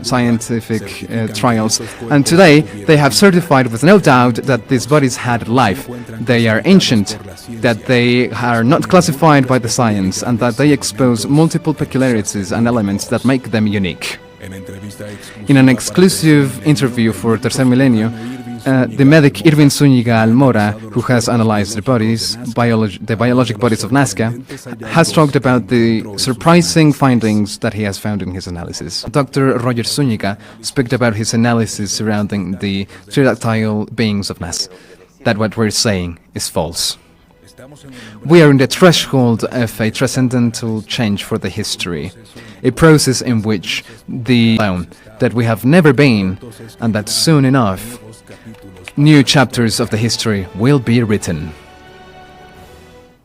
scientific trials. And today, they have certified with no doubt that these bodies had life. They are ancient, that they are not classified by the science, and that they expose multiple peculiarities and elements that make them unique. In an exclusive interview for Tercer Milenio, the medic Irvin Zúñiga Almora, who has analyzed the bodies, the biologic bodies of Nazca, has talked about the surprising findings that he has found in his analysis. Dr. Roger Zúñiga spoke about his analysis surrounding the pterodactyl beings of Nazca, that what we're saying is false. We are in the threshold of a transcendental change for the history, a process in which the town that we have never been, and that soon enough, new chapters of the history will be written.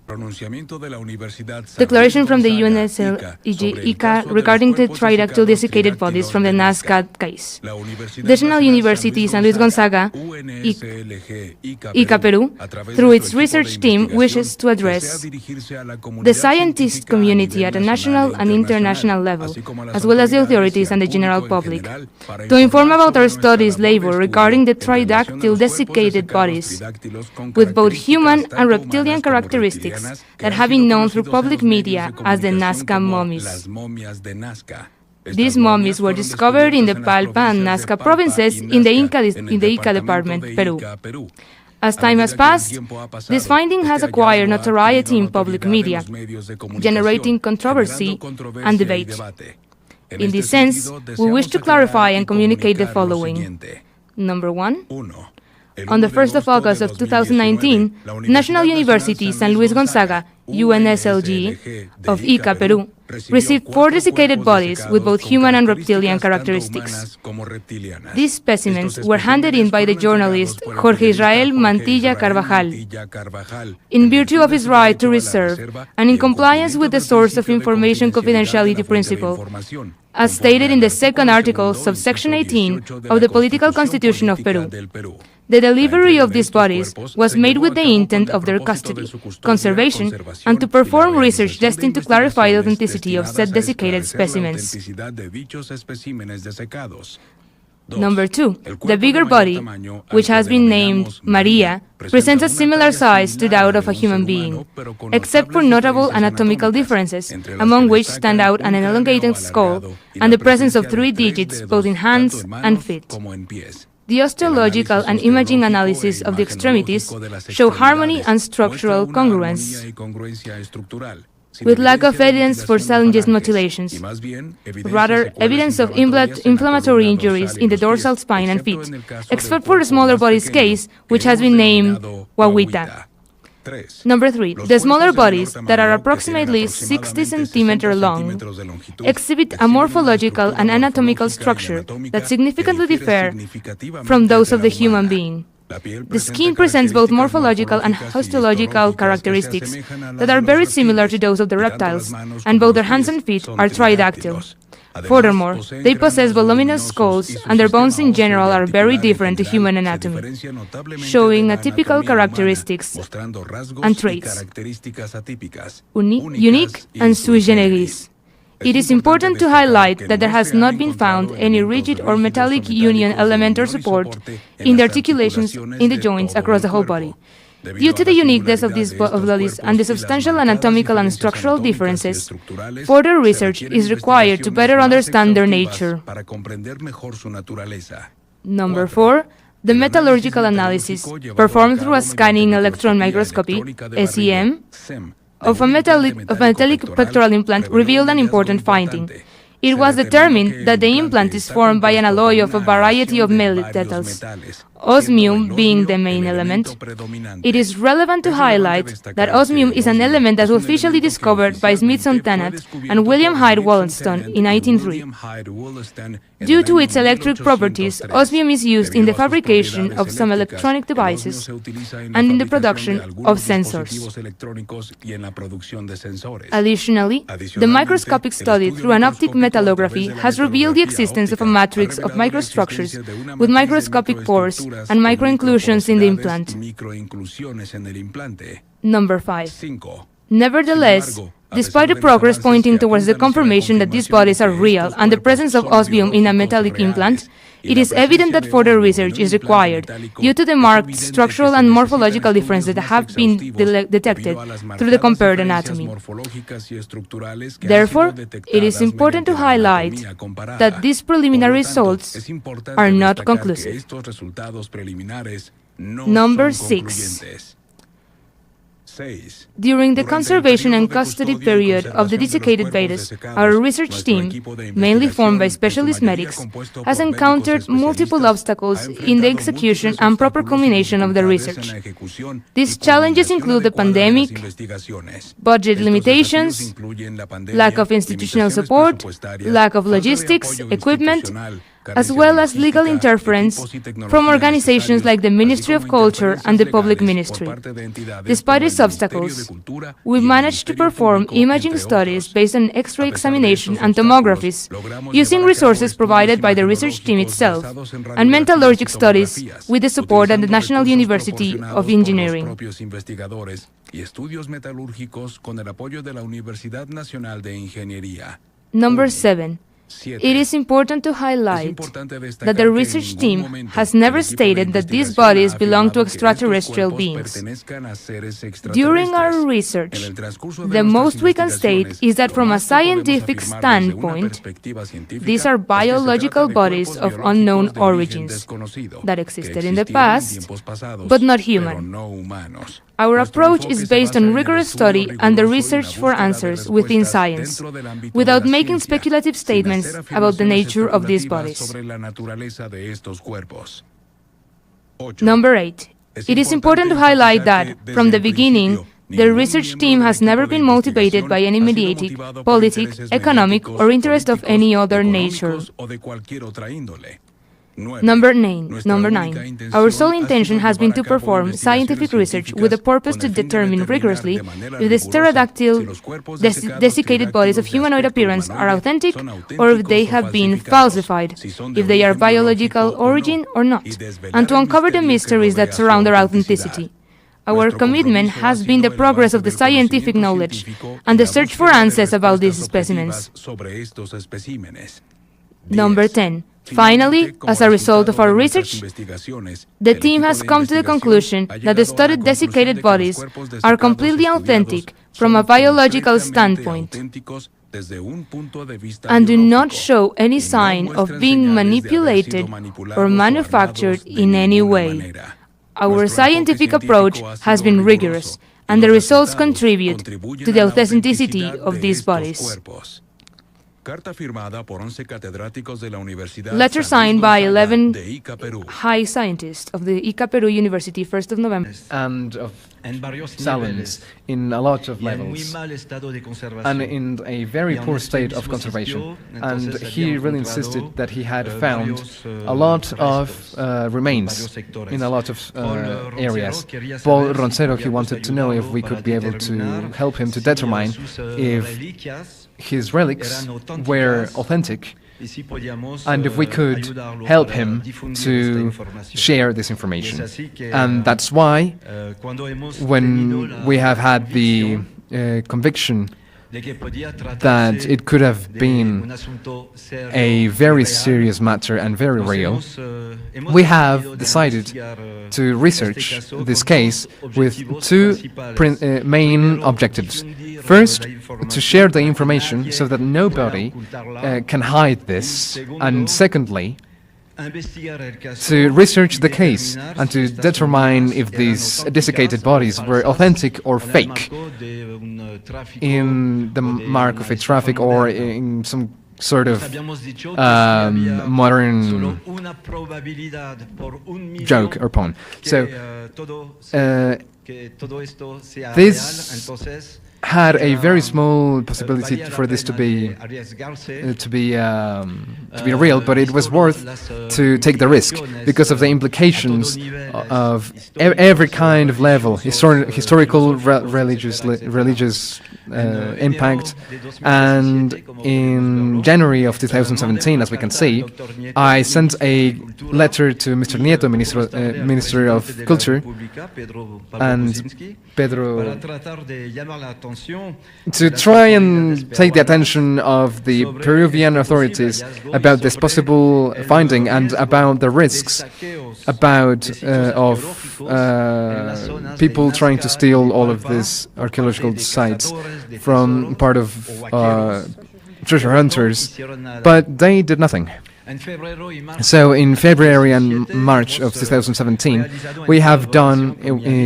Declaration from the UNSL-ICA regarding the tridactyl desiccated bodies from the Nazca case. The National University San Luis Gonzaga, ICA Peru, through its research team, wishes to address the scientist community at a national and international level, as well as the authorities and the general public, to inform about our studies labor regarding the tridactyl desiccated bodies, with both human and reptilian characteristics that have been known through public media as the Nazca mummies. These mummies were discovered in the Palpa and Nazca provinces in the Ica department, Peru. As time has passed, this finding has acquired notoriety in public media, generating controversy and debate. In this sense, we wish to clarify and communicate the following. Number one, on the 1st of August of 2019, National University San Luis Gonzaga, UNSLG, of Ica, Peru, received 4 desiccated bodies with both human and reptilian characteristics. These specimens were handed in by the journalist Jorge Israel Mantilla Carvajal, in virtue of his right to reserve and in compliance with the source of information confidentiality principle, as stated in the second article, subsection 18 of the Political Constitution of Peru. The delivery of these bodies was made with the intent of their custody, conservation, and to perform research destined to clarify the authenticity of said desiccated specimens. Number 2, the bigger body, which has been named Maria, presents a similar size to that of a human being, except for notable anatomical differences, among which stand out an elongated skull and the presence of 3 digits both in hands and feet. The osteological and imaging analysis of the extremities show harmony and structural congruence, with lack of evidence for phalangeal mutilations, rather evidence of inflammatory injuries in the dorsal spine and feet, except for the smaller body's case, which has been named Guaguita. Number 3, the smaller bodies, that are approximately 60 cm long, exhibit a morphological and anatomical structure that significantly differ from those of the human being. The skin presents both morphological and osteological characteristics that are very similar to those of the reptiles, and both their hands and feet are tridactyl. Furthermore, they possess voluminous skulls, and their bones in general are very different to human anatomy, showing atypical characteristics and traits, unique and sui generis. It is important to highlight that there has not been found any rigid or metallic union element or support in the articulations in the joints across the whole body. Due to the uniqueness of these bodies and the substantial anatomical and structural differences, further research is required to better understand their nature. Number 4, the metallurgical analysis, performed through a scanning electron microscopy, SEM, of a metallic pectoral implant revealed an important finding. It was determined that the implant is formed by an alloy of a variety of metals, osmium being the main element. It is relevant to highlight that osmium is an element that was officially discovered by Smithson Tennant and William Hyde Wollaston in 1903. Due to its electric properties, osmium is used in the fabrication of some electronic devices and in the production of sensors. Additionally, the microscopic study through an optic metallography has revealed the existence of a matrix of microstructures with microscopic pores and microinclusions in the implant. Number 5. Nevertheless, Despite the progress pointing towards the confirmation that these bodies are real and the presence of osmium in a metallic implant, it is evident that further research is required due to the marked structural and morphological differences that have been detected through the compared anatomy. Therefore, it is important to highlight that these preliminary results are not conclusive. Number 6. During the conservation and custody period of the desiccated fetus, our research team, mainly formed by specialist medics, has encountered multiple obstacles in the execution and proper culmination of the research. These challenges include the pandemic, budget limitations, lack of institutional support, lack of logistics, equipment, as well as legal interference from organizations like the Ministry of Culture and the Public Ministry. Despite these obstacles, we managed to perform imaging studies based on X-ray examination and tomographies, using resources provided by the research team itself, and metallurgic studies with the support of the National University of Engineering. Number 7. It is important to highlight that the research team has never stated that these bodies belong to extraterrestrial beings. During our research, the most we can state is that from a scientific standpoint, these are biological bodies of unknown origins that existed in the past, but not human. Our approach is based on rigorous study and the research for answers within science, without making speculative statements about the nature of these bodies. Number 8. It is important to highlight that, from the beginning, the research team has never been motivated by any mediatic, politic, economic, or interest of any other nature. Number 9. Our sole intention has been to perform scientific research with the purpose to determine rigorously if the pterodactyl desiccated bodies of humanoid appearance are authentic or if they have been falsified, if they are biological origin or not, and to uncover the mysteries that surround their authenticity. Our commitment has been the progress of the scientific knowledge and the search for answers about these specimens. Number 10. Finally, as a result of our research, the team has come to the conclusion that the studied desiccated bodies are completely authentic from a biological standpoint and do not show any sign of being manipulated or manufactured in any way. Our scientific approach has been rigorous, and the results contribute to the authenticity of these bodies. Letter signed by 11 high scientists of the ICA Peru University, 1st of November. And of salons in a lot of levels, and in a very poor state of conservation. And he really insisted that he had found a lot of remains in a lot of areas. Paul Roncero, he wanted to know if we could be able to help him to determine if his relics were authentic, and if we could help him to share this information. And that's why, when we have had the conviction that it could have been a very serious matter and very real, we have decided to research this case with two main objectives. First, to share the information so that nobody can hide this, and secondly, to research the case and to determine if these desiccated bodies were authentic or fake in the mark of a traffic or in some sort of modern joke or pun. So this had a very small possibility for this to be real, but it was worth to take the risk because of the implications of every kind of level: historical, religious impact. And in January of 2017, as we can see, I sent a letter to Mr. Nieto, Minister of Culture, and Pedro, to try and take the attention of the Peruvian authorities about this possible finding and about the risks of people trying to steal all of these archaeological sites from part of treasure hunters, but they did nothing. So in February and March of 2017, we have done,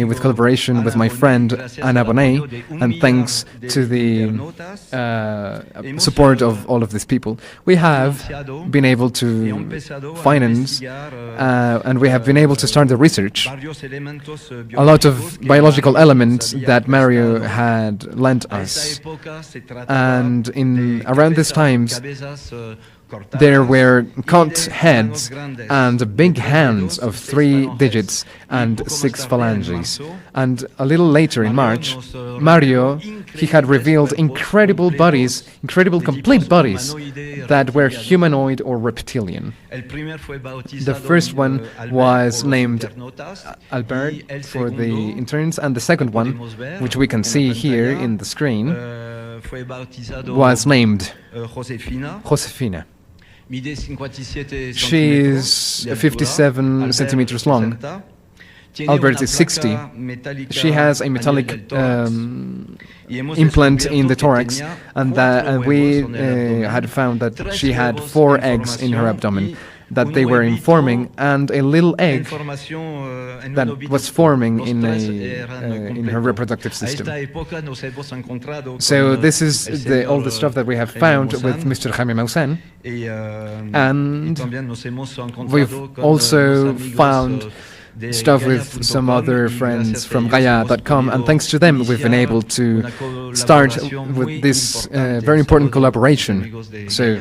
with collaboration with my friend Ana Bonet, and thanks to the support of all of these people, we have been able to finance and we have been able to start the research. A lot of biological elements that Mario had lent us. And in around these times, there were cut heads and big hands of 3 digits and 6 phalanges. And a little later in March, Mario, he had revealed incredible bodies, incredible complete bodies that were humanoid or reptilian. The first one was named Albert for the interns, and the second one, which we can see here in the screen, was named Josefina. She is 57 centimeters long. Albert is 60. She has a metallic implant in the thorax, and we had found that she had 4 eggs in her abdomen, that they were informing, and a little egg that was forming in her reproductive system. So this is all the stuff that we have found with Mr. Jaime Maussan, and we've also found stuff with some other friends from Gaia.com, and thanks to them we've been able to start with this very important collaboration. So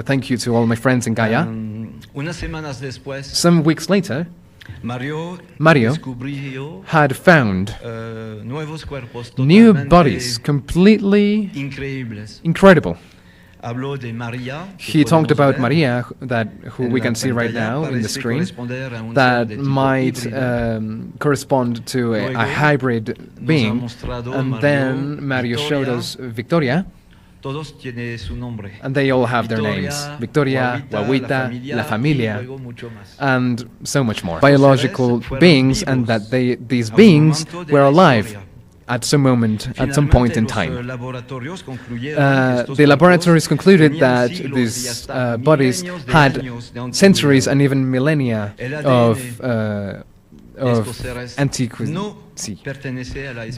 thank you to all my friends in Gaia. Some weeks later, Mario had found new bodies, completely incredible. He talked about Maria, who we can see right now in the screen, that might correspond to a hybrid being. And then Mario showed us Victoria, and they all have their names: Victoria, Guaguita, La Familia, and so much more. Biological beings, and that these beings were alive at some point in time. The laboratories concluded that these bodies had centuries and even millennia of antiquity.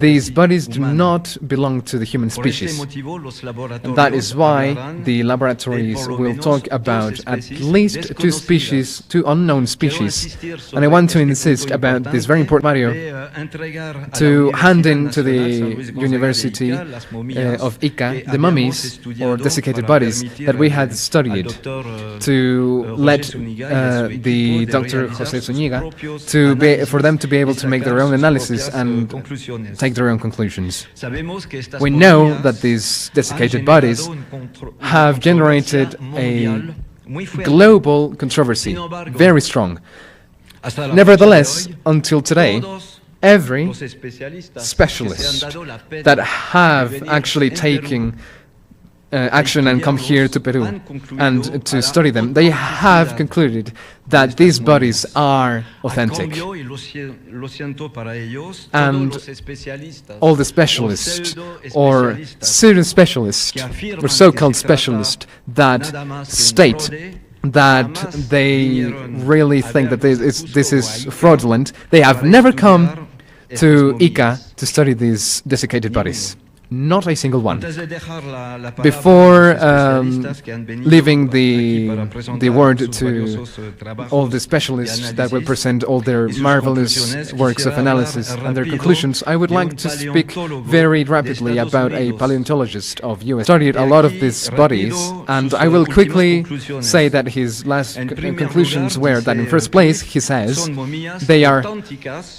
These bodies do not belong to the human species. And that is why the laboratories will talk about at least 2 unknown species. And I want to insist about this very important, Mario, to hand in to the University of Ica the mummies, or desiccated bodies, that we had studied, to let the Dr. José Zúñiga, for them to be able to make their own analysis and take their own conclusions. We know that these desiccated bodies have generated a global controversy, very strong. Nevertheless, until today, every specialist that have actually taken action and come here to Peru and to study them, they have concluded that these bodies are authentic. And all the specialists, or pseudo-specialists, or so-called specialists, that state that they really think that this is fraudulent, they have never come to Ica to study these desiccated bodies. Not a single one. Before leaving the word to all the specialists that will present all their marvelous works of analysis and their conclusions, I would like to speak very rapidly about a paleontologist of US. Studied a lot of these bodies, and I will quickly say that his last conclusions were that, in first place, he says they are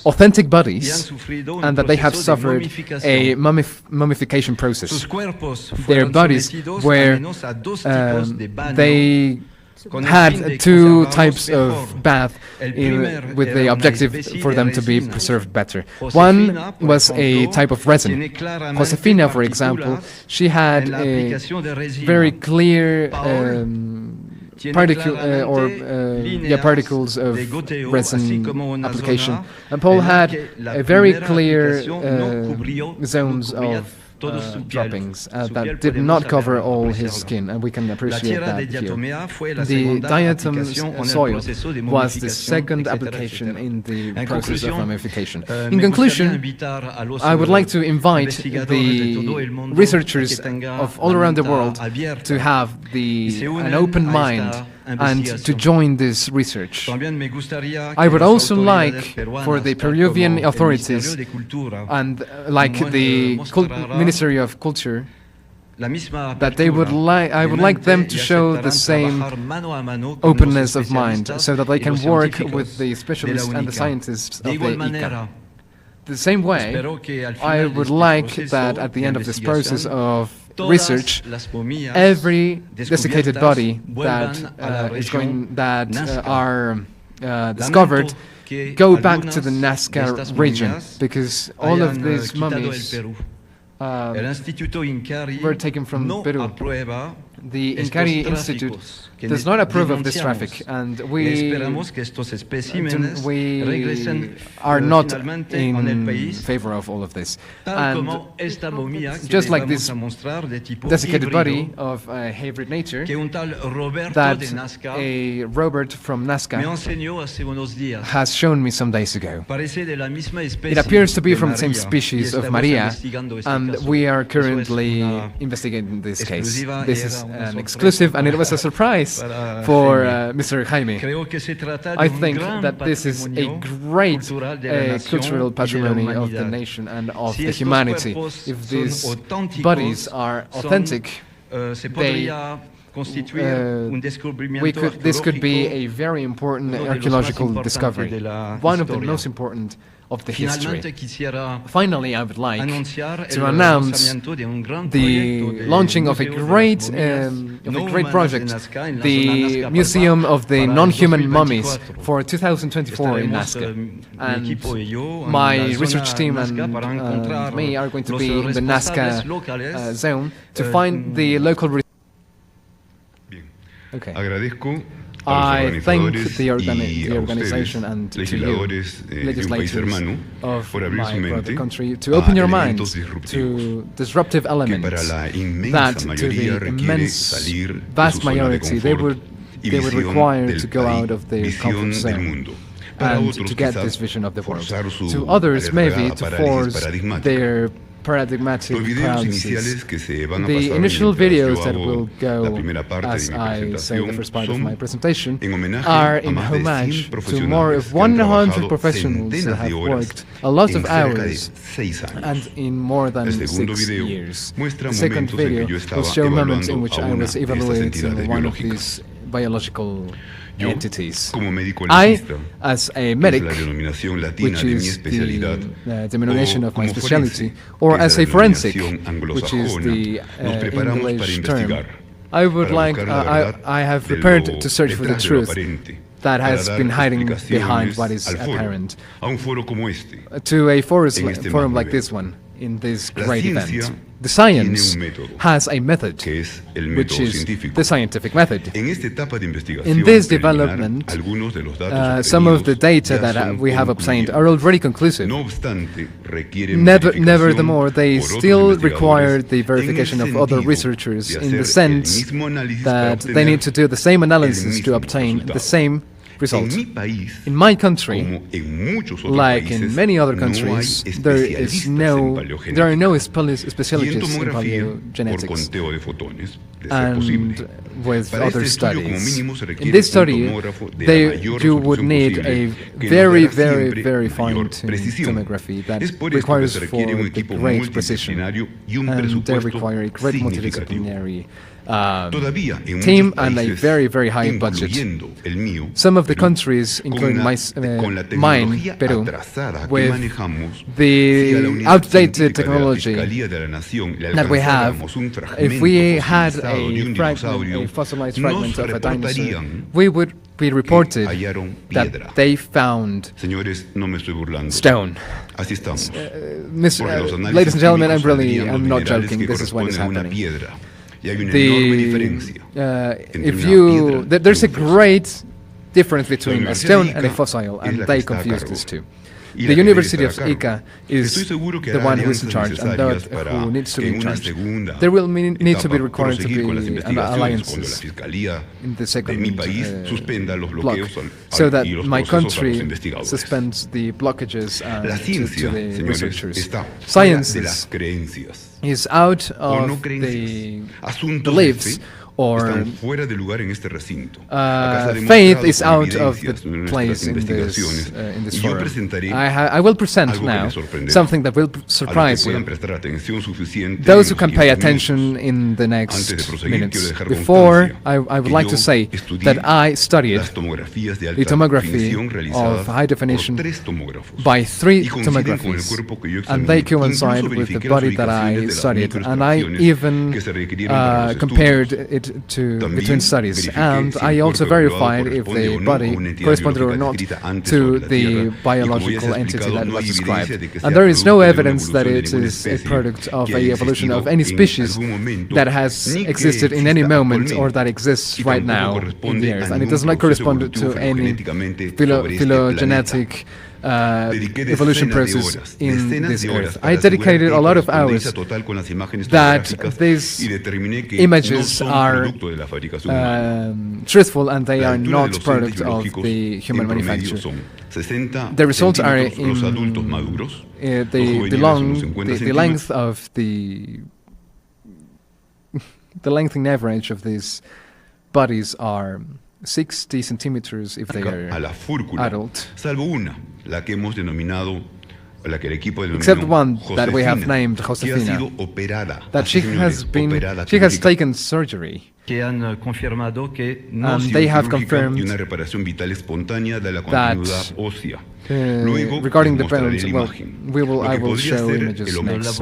authentic bodies and that they have suffered a mummification mummification process. Their bodies were, they had two types of bath with the objective for them to be preserved better. One was a type of resin. Josefina, for example, she had a very clear particles of resin application, and Paul had a very clear zones of droppings that did not cover all his skin, and we can appreciate that here. The diatom soil was the second application in the process of mummification. In conclusion, I would like to invite the researchers of all around the world to have an open mind and to join this research. I would also like for the Peruvian authorities and like the Ministry of Culture that they would I would like them to show the same openness of mind so that they can work with the specialists and the scientists of the ICA. The same way, I would like that at the end of this process of research, every desiccated body that are discovered go back to the Nazca region, because all of these mummies were taken from Peru. The Incari Institute does not approve of this traffic, and we are not in favor of all of this. And just like this desiccated body of a hybrid nature that a Robert from Nazca has shown me some days ago. It appears to be from the same species of Maria, and we are currently investigating this case. This is an exclusive, and it was a surprise for Mr. Jaime. I think that this is a great cultural patrimony of the nation and of the humanity. If these bodies are authentic, this could be a very important archaeological discovery, one of the most important of the history. Finally, I would like to announce the launching of a great project, the Museum of the Non-Human Mummies for 2024 in Nazca. And my research team and me are going to be in the Nazca zone to find the local. Okay. I thank the organization and to you, legislators of my brother country, to open your minds to disruptive elements that, to the immense, vast majority, they would require to go out of their comfort zone and to get this vision of the world. To others, maybe, to force their paradigmatic paralysis. The initial videos that will go, as I say in the first part of my presentation, are in homage to more of 100 professionals that have worked a lot of hours and in more than 6 years. The second video will show moments in which I was evaluating one of these biological entities. I, as a medic, which is the denomination of my specialty, or as a forensic, which is the English term, I would like, I have prepared to search for the truth that has been hiding behind what is apparent, to a forum like this one, in this great event. The science has a method, which is the scientific method. In this development, some of the data that we have obtained are already conclusive. Nevertheless, they still require the verification of other researchers in the sense that they need to do the same analysis to obtain the same result. In my country, like in many other countries, there are no specialists in paleogenetics. and with other studies. In this study, you would need a very, very, very fine-tuned tomography that requires for the great precision, and they require a great multidisciplinary team and a very, very high budget. Some of the countries, including mine, Peru, with the outdated technology that we have, if we had a fossilized fragment of a dinosaur, we would be reported that they found stone. Ladies and gentlemen, I'm not joking, this is what is happening. There's a great difference between a stone and a fossil, and they confuse these two. The University of Ica is the one who is in charge, and that who needs to be in charge. There will need to be required to be alliances in the second block, so that my country suspends the blockages to the researchers. Science is out of the beliefs, or faith is out of the place in this forum. I will present now something that will surprise you, those who can pay attention in the next minutes. Before, I would like to say that I studied the tomography of high definition by 3 tomographies, and they coincide with the body that I studied, and I even compared it between studies, and I also verified if the body corresponded or not to the biological entity that was described. And there is no evidence that it is a product of a evolution of any species that has existed in any moment or that exists right now in the Earth, and it does not correspond to any phylogenetic evolution process in this Earth. I dedicated a lot of hours that these images are truthful, and they are not product of the human manufacture. The results are in the length of the length in average of these bodies are 60 centimeters if they are adult. Except one that we have named Josefina, that she has taken surgery. And they have confirmed that regarding the bones, I will show images next.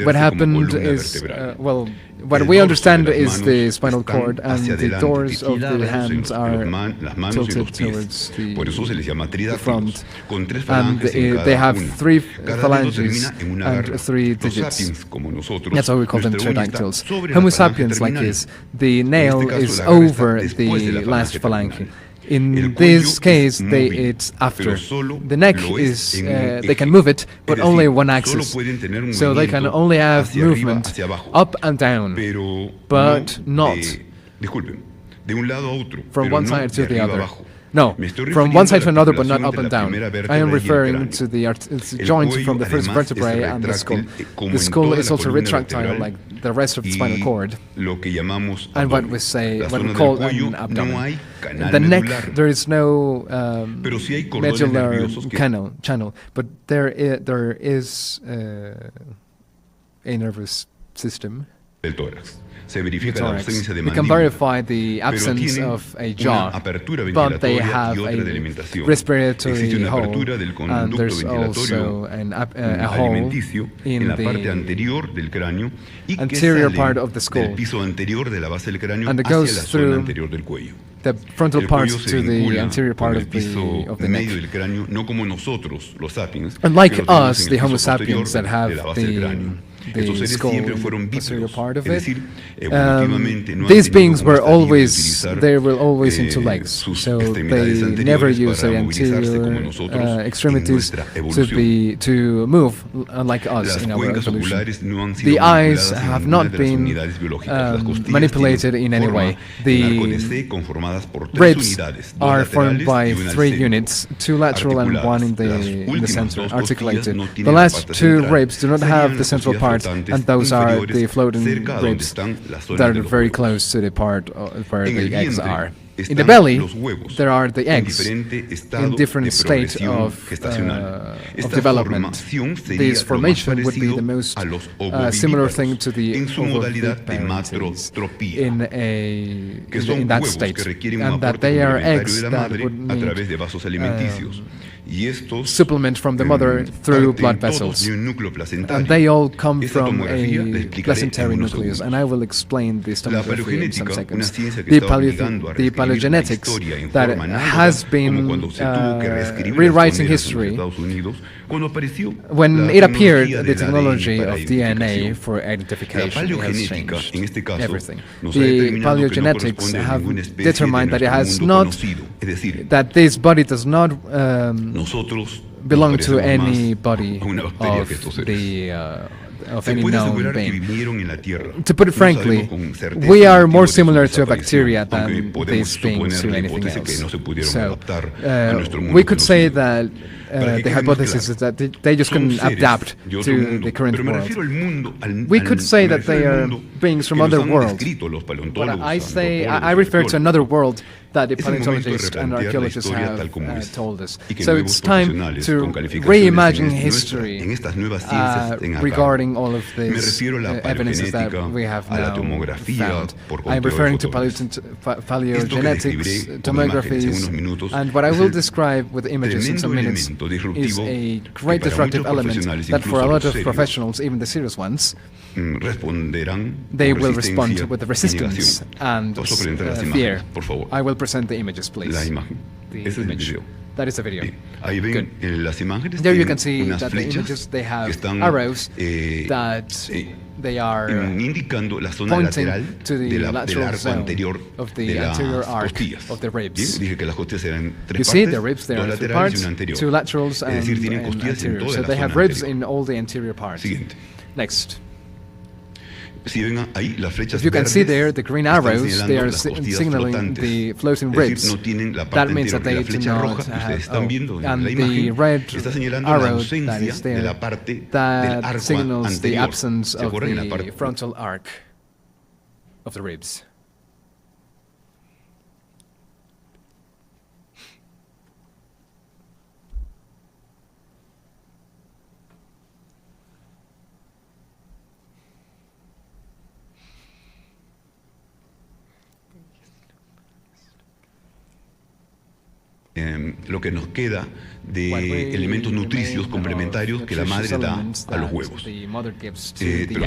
What happened is, what we understand is the spinal cord, and the doors of the hands are tilted towards the front, and they have 3 phalanges and 3 digits. That's why we call them pterodactyls. Homo sapiens, like this, the nail is over the last phalange. In this case, it's after. The neck is, they can move it, but only one axis. So they can only have movement up and down, but not from one side to the other. No, from one side to another, but not up and down. I am referring to the joint from the first vertebrae and the skull. The skull is also retractile, like the rest of the spinal cord, and what we call an abdomen. In the neck, there is no medullary channel, but there is a nervous system. We can verify the absence of a jaw, but they have a respiratory hole, and there's also a hole in the anterior part of the skull, and it goes through the frontal parts to the anterior part of the neck. Unlike us, the Homo sapiens that have the skull, posterior part of it. These beings were always in 2 legs, so they never use their anterior extremities to move, unlike us in our evolution. The eyes have not been manipulated in any way. The ribs are formed by 3 units, 2 lateral and 1 in the center, articulated. The last 2 ribs do not have the central part part, and those are the floating ribs that are very close to the part where the eggs are. In the belly, there are the eggs in different states of development. This formation would be the most similar thing to the ovoviviparity in that state, and that they are eggs that would need supplement from the mother through blood vessels, and they all come from a placentary nucleus, and I will explain this tomography in some seconds. The paleogenetics that has been rewriting history. When it appeared, the technology of DNA for identification has changed everything. The paleogenetics have determined that it has not, that this body does not belong to any body of any known being. To put it frankly, we are more similar to a bacteria than these beings to anything else. So we could say that the hypothesis is that they just couldn't adapt to the current world. We could say that they are beings from other worlds. But I refer to another world that the paleontologists and archaeologists have told us. So it's time to reimagine history regarding all of these evidences that we have now found. I'm referring to paleogenetics, tomographies, and what I will describe with images in some minutes is a great disruptive element that for a lot of professionals, even the serious ones, they will respond with resistance and fear. I will present the images, please. The image. That is a video. Good. There you can see that the images, they have arrows that they are pointing to the lateral zone of the anterior arc of the ribs. You see the ribs, there are 3 parts, 2 laterals and anterior. So they have ribs in all the anterior parts. Next. If you can see there, the green arrows, they are signaling the floating ribs. That means that they do not have... and the red arrow that is there, that signals the absence of the frontal arc of the ribs. Lo que nos queda de elementos nutricios complementarios que la madre da a los huevos. Pero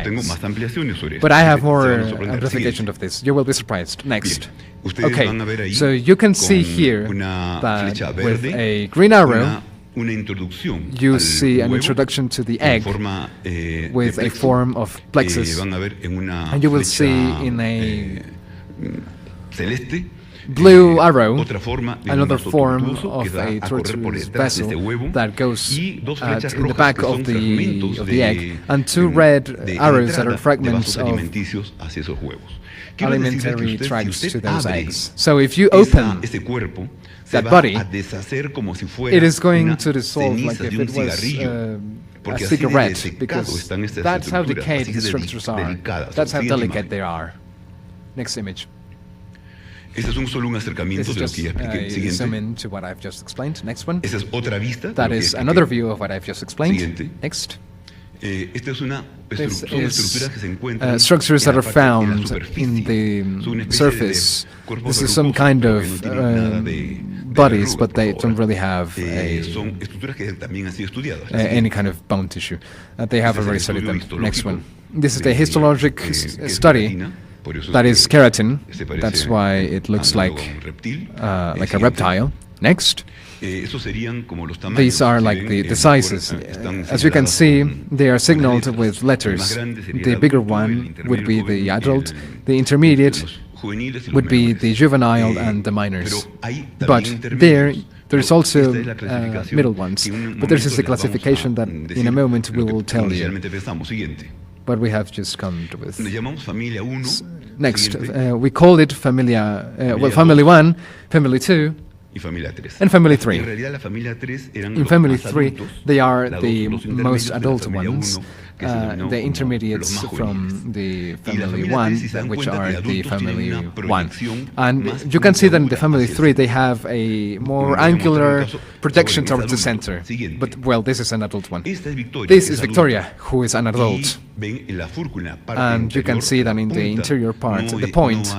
tengo más ampliaciones sobre esto. But I have more amplification of this. You will be surprised. Next. Okay, so you can see here that with a green arrow, you see an introduction to the egg with a form of plexus, and you will see in a blue arrow another form of a tortuous vessel that goes in the back of the egg, and 2 red arrows that are fragments of alimentary tracts to those eggs. So if you open that body, it is going to dissolve like if it was a cigarette, because that's how decayed the structures are. That's how delicate they are. Next image. Este es solo un acercamiento de lo que ya expliqué. Zoom in to what I've just explained. Next one. Esa es otra vista. That is another view of what I've just explained. Siguiente. Next. Esta es una estructuras que se encuentran structures that are found in the surface. This is some kind of bodies, but they don't really have any kind of bone tissue. They have already studied them. Next one. This is the histologic study. That is keratin. That's why it looks like a reptile. Next. These are like the sizes. As you can see, they are signaled with letters. The bigger one would be the adult, the intermediate would be the juvenile and the minors. But there's also middle ones. But this is the classification that in a moment we will tell you. But we have just come with. Next, we call it family 1, family 2, and family 3. In family 3, they are the most adult ones, the intermediates from the family 1, which are the family 1. And you can see that in the family 3 they have a more angular projection towards the center. But, well, this is an adult one. This is Victoria, who is an adult. And you can see that in the interior part, the point,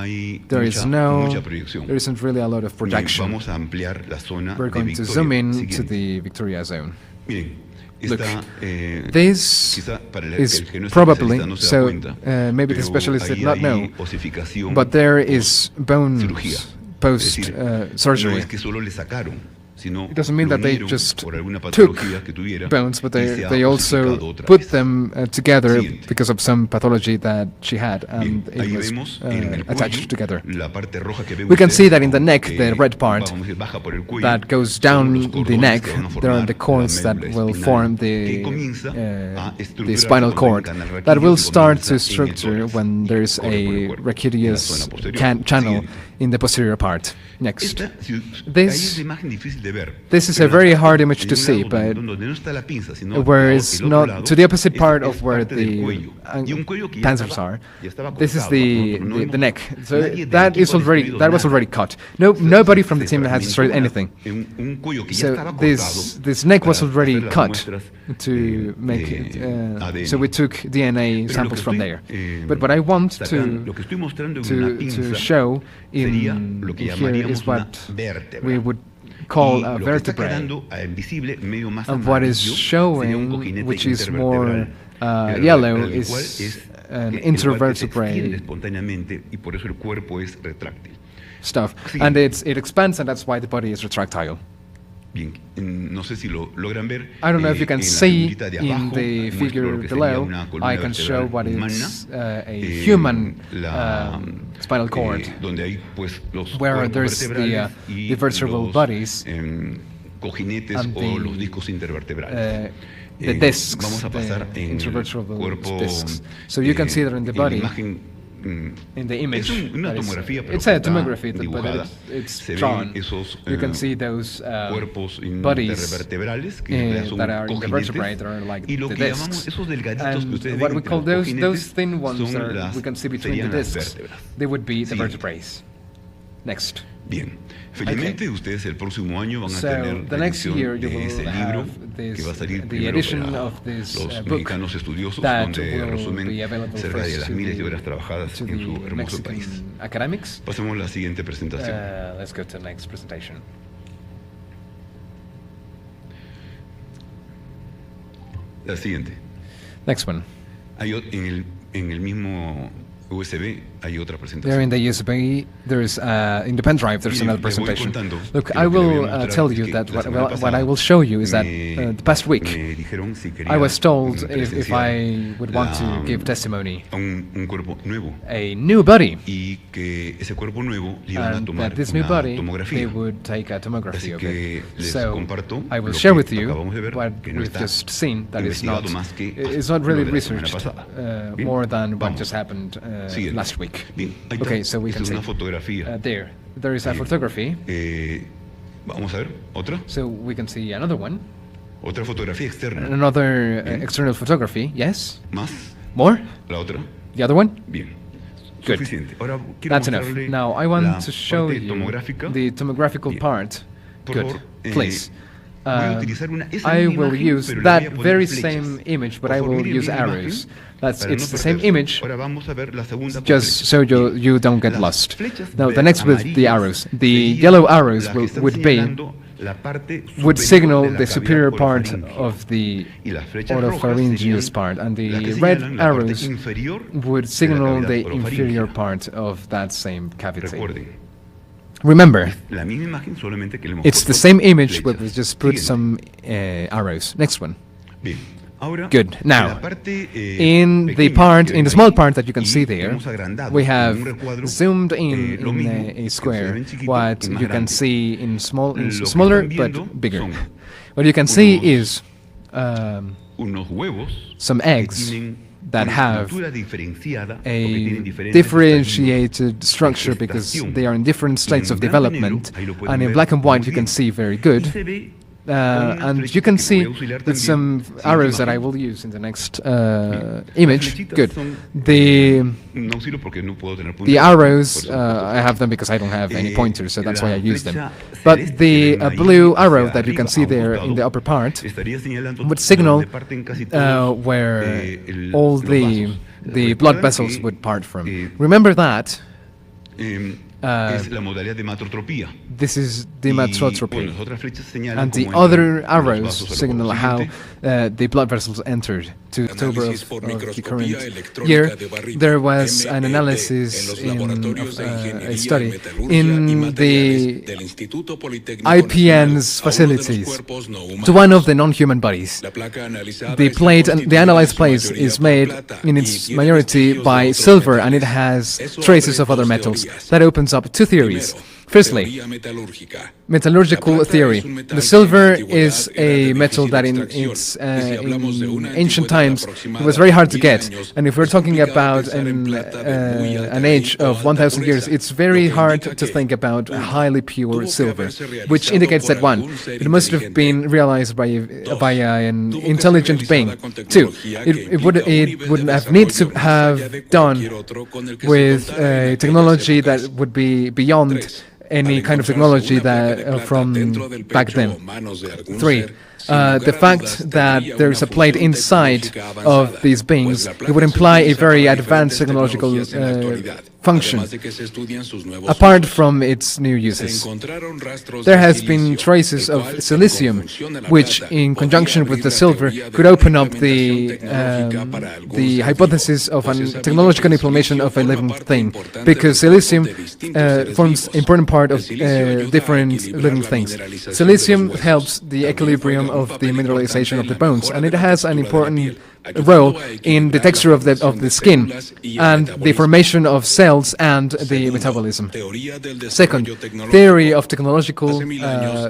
there isn't really a lot of projection. We're going to zoom in to the Victoria zone. Look, this is probably, so maybe the specialist did not know, but there is bone post-surgery. It doesn't mean that they just took bones, but they also put them together because of some pathology that she had, and it was attached together. We can see that in the neck, the red part that goes down the neck, there are the cords that will form the spinal cord that will start to structure when there's a rachidous channel in the posterior part. Next. This is a very hard image to see, but where it's not to the opposite part of where the panzers are. This is the neck. So that was already cut. Nobody from the team has destroyed anything. So this neck was already cut to make it. So we took DNA samples from there. But what I want to show in here is what we would call a vertebrae, and what is showing, which is more yellow, is an intervertebrate stuff, and it expands, and that's why the body is retractile. I don't know if you can see in the figure below. I can show what is a human spinal cord, where there's the vertebral bodies and the discs, the intervertebral discs. So you can see that in the body. In the image, it's a tomography, but it's drawn. You can see those bodies that are in the vertebrae, that are like the discs. And what we call those thin ones that we can see between the discs, they would be the vertebrae. Next. Bien. Felizmente ustedes el próximo año van a tener the next year you will este libro que va a salir primero para los mexicanos estudiosos, donde resumen cerca de las miles de horas trabajadas en su hermoso país. Pasemos a la siguiente presentación. Let's go to the next presentation. La siguiente. Next one. En el mismo USB hay otra presentación. There in the USB, there's in the pen drive, there's another presentation. Look, I will tell you that what I will show you is that the past week I was told if I would want to give testimony a new body, and that this new body they would take a tomography of it. So I will share with you what we've just seen. That is it's not really researched more than what just happened last week. Okay, so we can see there is a photography. Vamos a ver otra. So we can see another one. Otra fotografía externa. Another external photography. Yes. Más. More. La otra. The other one. Bien. Good. Suficiente. Ahora That's enough. Now I want to show you the tomographical part. Good. Please. I will use that very same image, but I will use arrows. It's the same image, just so you don't get lost. Now, the next with the arrows. The yellow arrows would signal the superior part of the oropharyngeus part, and the red arrows would signal the inferior part of that same cavity. Remember, it's the same image, but we just put some arrows. Next one. Good. Now, in the small part that you can see there, we have zoomed in a square what you can see in smaller but bigger. What you can see is some eggs that have a differentiated structure because they are in different states of development, and in black and white you can see very good. And you can see with some arrows that I will use in the next image. Good. The arrows, I have them because I don't have any pointers, so that's why I use them. But the blue arrow that you can see there in the upper part would signal where all the blood vessels would part from. Remember that. This is dematotropy, and the other arrows signal how the blood vessels entered. To October of the current year, there was an analysis a study in the IPN's facilities to one of the non-human bodies. The analyzed plate is made in its majority by silver, and it has traces of other metals. That opens up two theories. Firstly, metallurgical theory. The silver is a metal that in ancient times was very hard to get. And if we're talking about an age of 1,000 years, it's very hard to think about highly pure silver, which indicates that one, it must have been realized by an intelligent being. Two, it wouldn't have need to have done with technology that would be beyond any kind of technology that from back then. Three, the fact that there's a plate inside of these beings, it would imply a very advanced technological function, apart from its new uses. There has been traces of silicium, which, in conjunction with the silver, could open up the hypothesis of a technological implementation of a living thing, because silicium forms an important part of different living things. Silicium helps the equilibrium of the mineralization of the bones, and it has an important role in the texture of the skin and the formation of cells and the metabolism. Second, theory of technological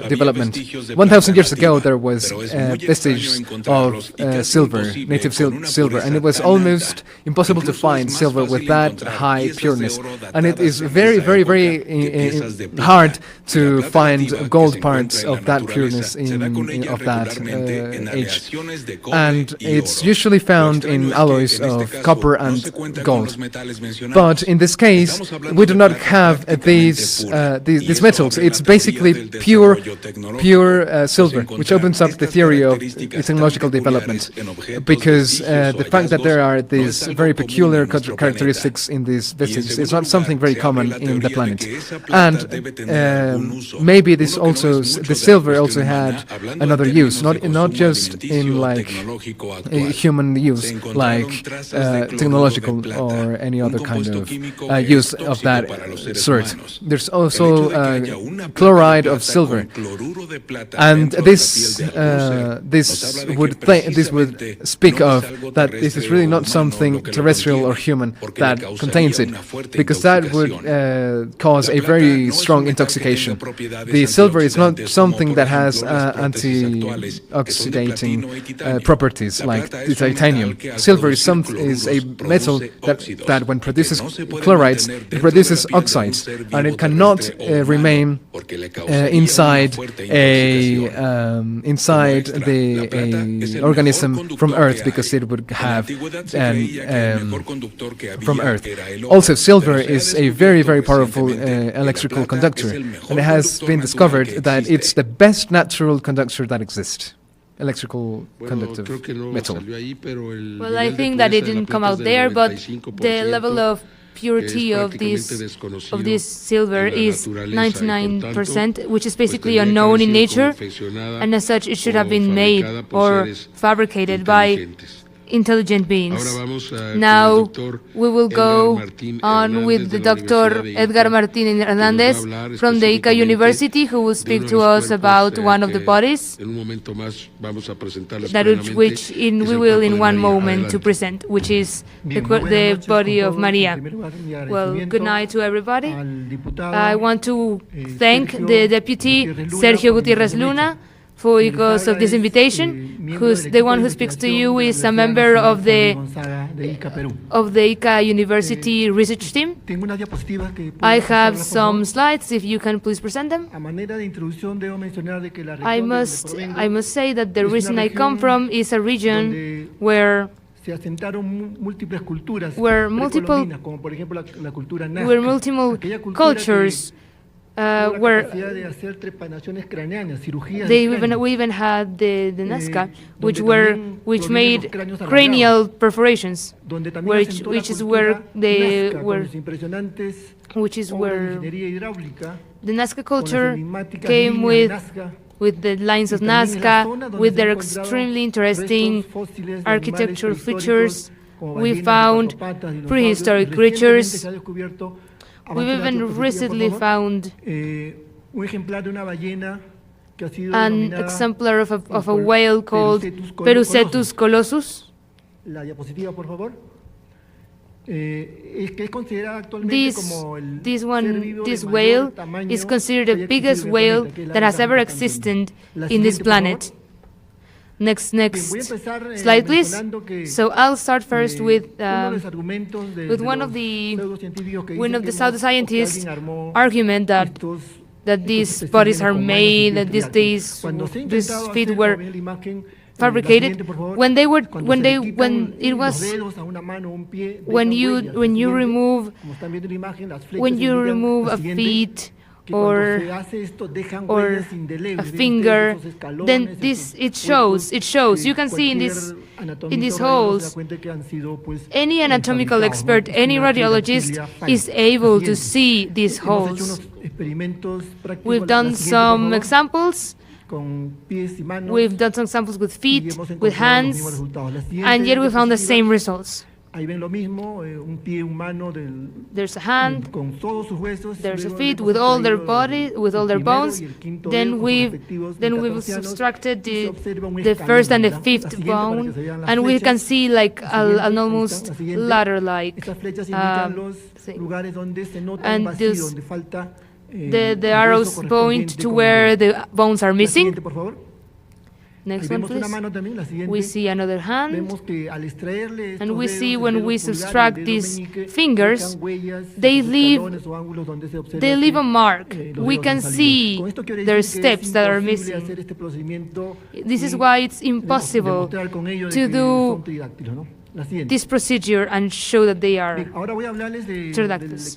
development. 1,000 years ago, there was vestiges of silver, native silver, and it was almost impossible to find silver with that high pureness. And it is very, very, very hard to find gold parts of that pureness of that age. And it's usually found in alloys of copper and gold. But in this case, we do not have these metals. It's basically pure silver, which opens up the theory of technological development, because the fact that there are these very peculiar characteristics in these vestiges is not something very common in the planet. And maybe the silver also had another use, not just in like human use, like technological or any other kind of use of that sort. There's also chloride of silver, and this would speak of that this is really not something terrestrial or human that contains it, because that would cause a very strong intoxication. The silver is not something that has anti-oxidating properties like the titanium. Silver is a metal that when produces chlorides, it produces oxides, and it cannot remain inside the organism from Earth, because it would have from Earth. Also, silver is a very, very powerful electrical conductor, and it has been discovered that it's the best natural conductor that exists. Electrical conductive metal. Well, I think that it didn't come out there, but the level of purity of this silver is 99%, which is basically unknown in nature, and as such it should have been made or fabricated by intelligent beings. Now we will go on with the Dr. Edgar Martin Hernandez from the ICA University, who will speak to us about one of the bodies, which we will in one moment to present, which is the body of Maria. Well, good night to everybody. I want to thank the Deputy Sergio Gutierrez Luna because of this invitation. The one who speaks to you is a member of the ICA University research team. I have some slides, if you can please present them. I must say that the region I come from is a region where multiple cultures where we even had the Nazca, which made cranial perforations, which is where the Nazca culture came with the lines of Nazca, with their extremely interesting architectural features. We found prehistoric creatures. We've even recently found an exemplar of a whale called Perucetus colossus. This whale is considered the biggest whale that has ever existed in this planet. Next slide, please. So I'll start first with one of the pseudoscientists' argument that these bodies are made, that these feet were fabricated when you remove a feet or a finger, then it shows. You can see in these holes. Any anatomical expert, any radiologist is able to see these holes. We've done some examples. We've done some samples with feet, with hands, and yet we found the same results. There's a hand, there's a feet with all their body, with all their bones. Then we've subtracted the first and the fifth bone, and we can see like an almost ladder-like thing. And the arrows point to where the bones are missing. Next one, please. We see another hand, and we see when we subtract these fingers, they leave a mark. We can see their steps that are missing. This is why it's impossible to do this procedure and show that they are pterodactyls.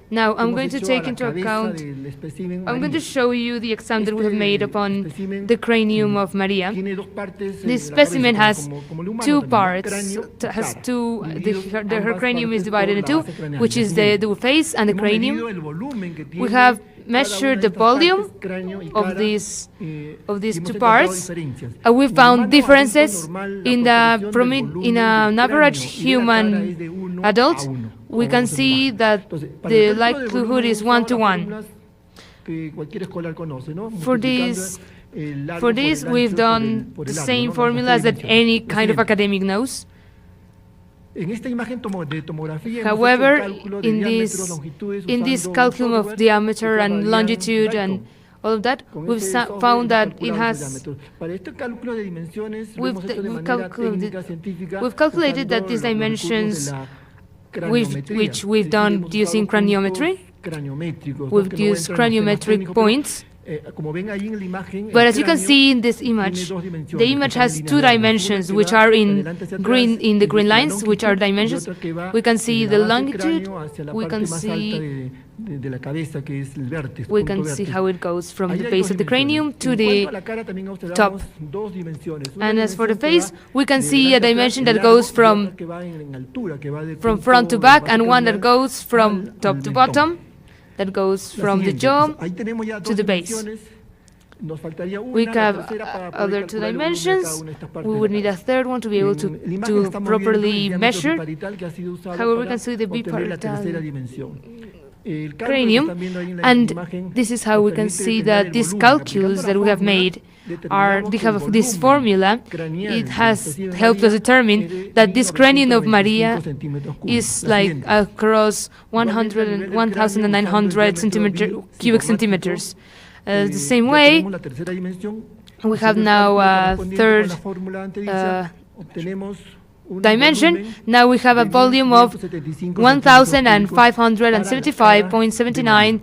Now, I'm going to take into account, I'm going to show you the exam that we have made upon the cranium of Maria. This specimen has two parts, her cranium is divided into two, which is the face and the cranium. We have measured the volume of these two parts. We found differences in an average human adult. We can see that the likelihood is 1:1. For this, we've done the same formulas that any kind of academic knows. However, in this calculum of diameter and longitude and all of that, we've found that it has. We've calculated that these dimensions, which we've done using craniometry. We've used craniometric points. But as you can see in this image, the image has two dimensions, which are in the green lines, which are dimensions. We can see the longitude, we can see how it goes from the base of the cranium to the top. And as for the face, we can see a dimension that goes from front to back, and one that goes from top to bottom, that goes from the jaw to the base. We have other two dimensions. We would need a third one to be able to properly measure. However, we can see the biparietal cranium, and this is how we can see that these calculus that we have made they have this formula. It has helped us determine that this cranium of Maria is like across 1,900 cubic centimeters. The same way, We have now a third dimension. Now we have a volume of 1,575.79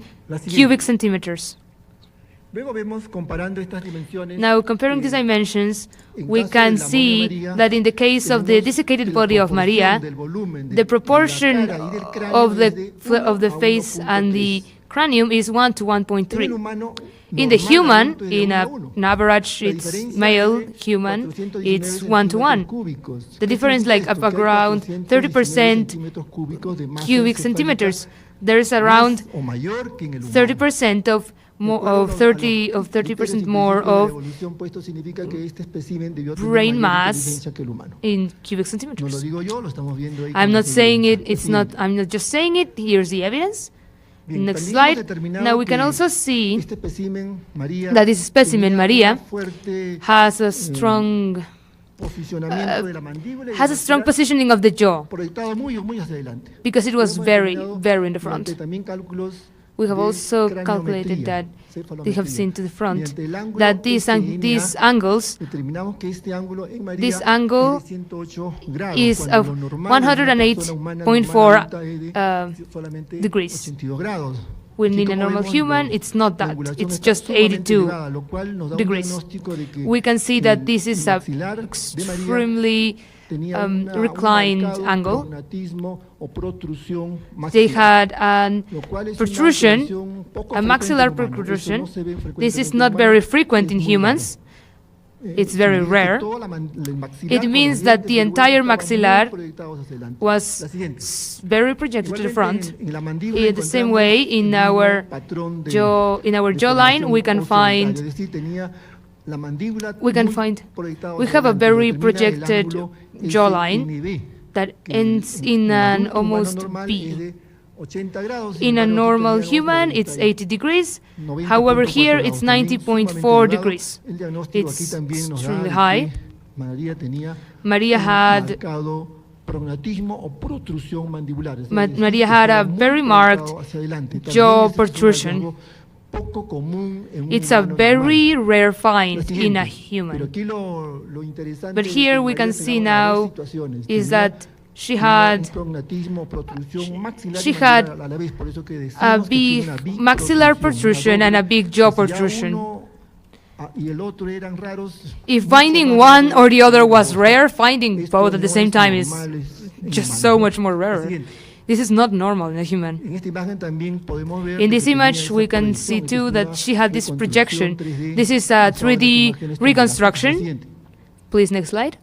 cubic centimeters. Now, comparing these dimensions, we can see that in the case of the desiccated body of Maria, the proportion of the face and the cranium is 1 to 1.3. In the human, in an average, it's male human, it's 1 to 1. The difference, like up around 30% cubic centimeters. There is around 30% of 30% more of brain mass in cubic centimeters. I'm not saying it. I'm not just saying it. Here's the evidence. Next slide. Now we can also see that this specimen, Maria, has a strong positioning of the jaw because it was very, very in the front. We have also calculated that they have seen to the front that this angle is of 108.4 degrees. When in a normal human, it's not that. It's just 82 degrees. We can see that this is an extremely reclined angle. They had a protrusion, a maxillar protrusion. This is not very frequent in humans. It's very rare. It means that the entire maxillar was very projected to the front. In the same way, in our jawline, we have a very projected jawline that ends in an almost V. In a normal human, it's 80 degrees. However, here it's 90.4 degrees. It's extremely high. Maria had a very marked jaw protrusion. It's a very rare find in a human. But here we can see now is that she had a big maxillar protrusion and a big jaw protrusion. If finding one or the other was rare, finding both at the same time is just so much more rare. This is not normal in a human. In this image, we can see too that she had this projection. This is a 3D reconstruction. Please, next slide.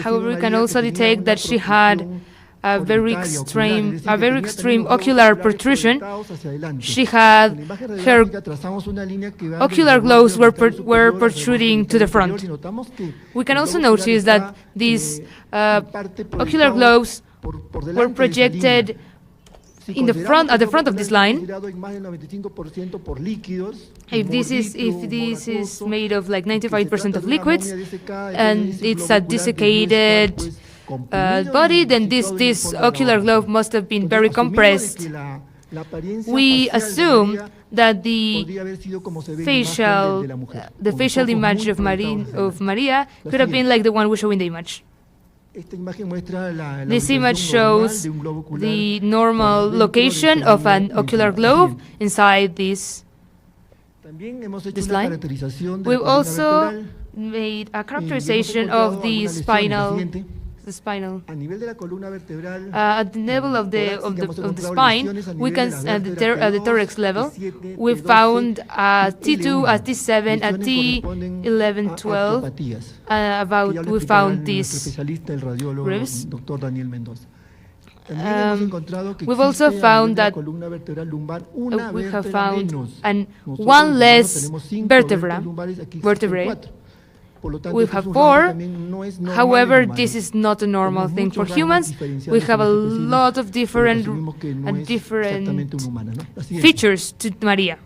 However, we can also detect that she had a very extreme ocular protrusion. She had her ocular globes were protruding to the front. We can also notice that these ocular globes were projected at the front of this line. If this is made of like 95% of liquids, and it's a desiccated body, then this ocular globe must have been very compressed. We assume that the facial image of Maria could have been like the one we show in the image. This image shows the normal location of an ocular globe inside this line. We've also made a characterization of the spinal. At the level of the spine, we can at the thorax level, we found a T2, a T7, a T11, 12. We found these ribs. We've also found that we have found one less vertebrae. We have 4. However, this is not a normal thing for humans. We have a lot of different features to Maria.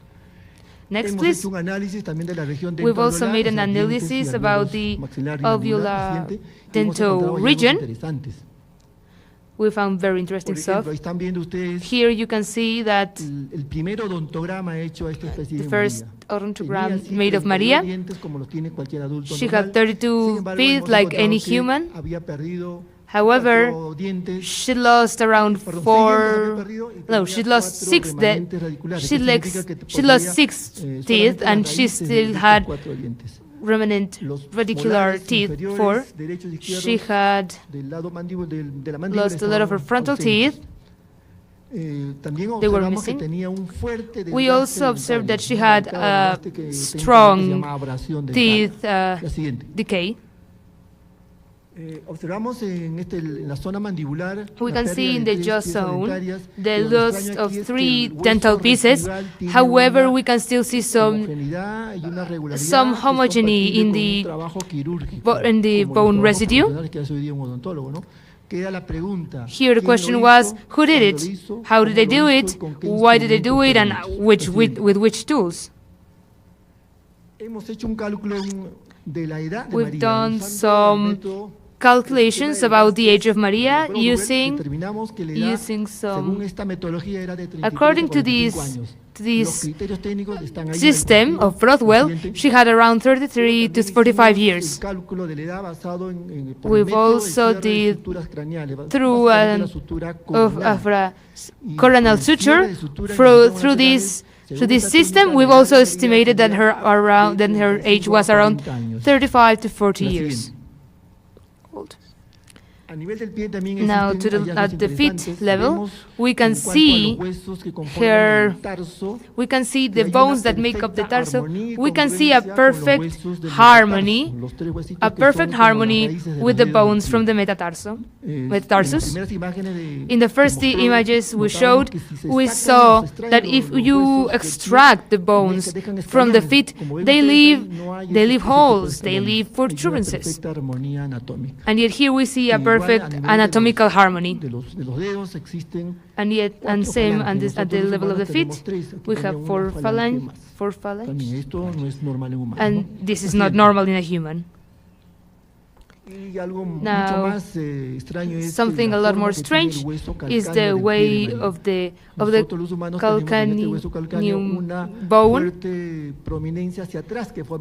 Next, please. We've also made an analysis about the alveolar dental region. we found very interesting stuff. Here you can see that the first odontogram made of Maria. She had 32 teeth like any human. However, she lost around she lost six teeth, and she still had remnant radicular teeth, 4. She had lost a lot of her frontal teeth. They were missing. We also observed that she had a strong teeth decay. We can see in the jaw zone the loss of 3 dental pieces. However, we can still see some homogeneity in the bone residue. Here the question was, who did it? How did they do it? Why did they do it? And with which tools? We've done some calculations about the age of Maria using some. According to this system of Broadwell, she had around 33 to 45 years. We've also did through a coronal suture through this system. We've also estimated that her age was around 35 to 40 years. Now, at the feet level, we can see the bones that make up the torso. We can see a perfect harmony with the bones from the metatarsus. In the first images we showed, we saw that if you extract the bones from the feet, they leave holes, they leave protuberances. And yet here we see a perfect anatomical harmony. And same at the level of the feet, we have 4 phalanges. And this is not normal in a human. Now, something a lot more strange is the way of the calcaneum bone.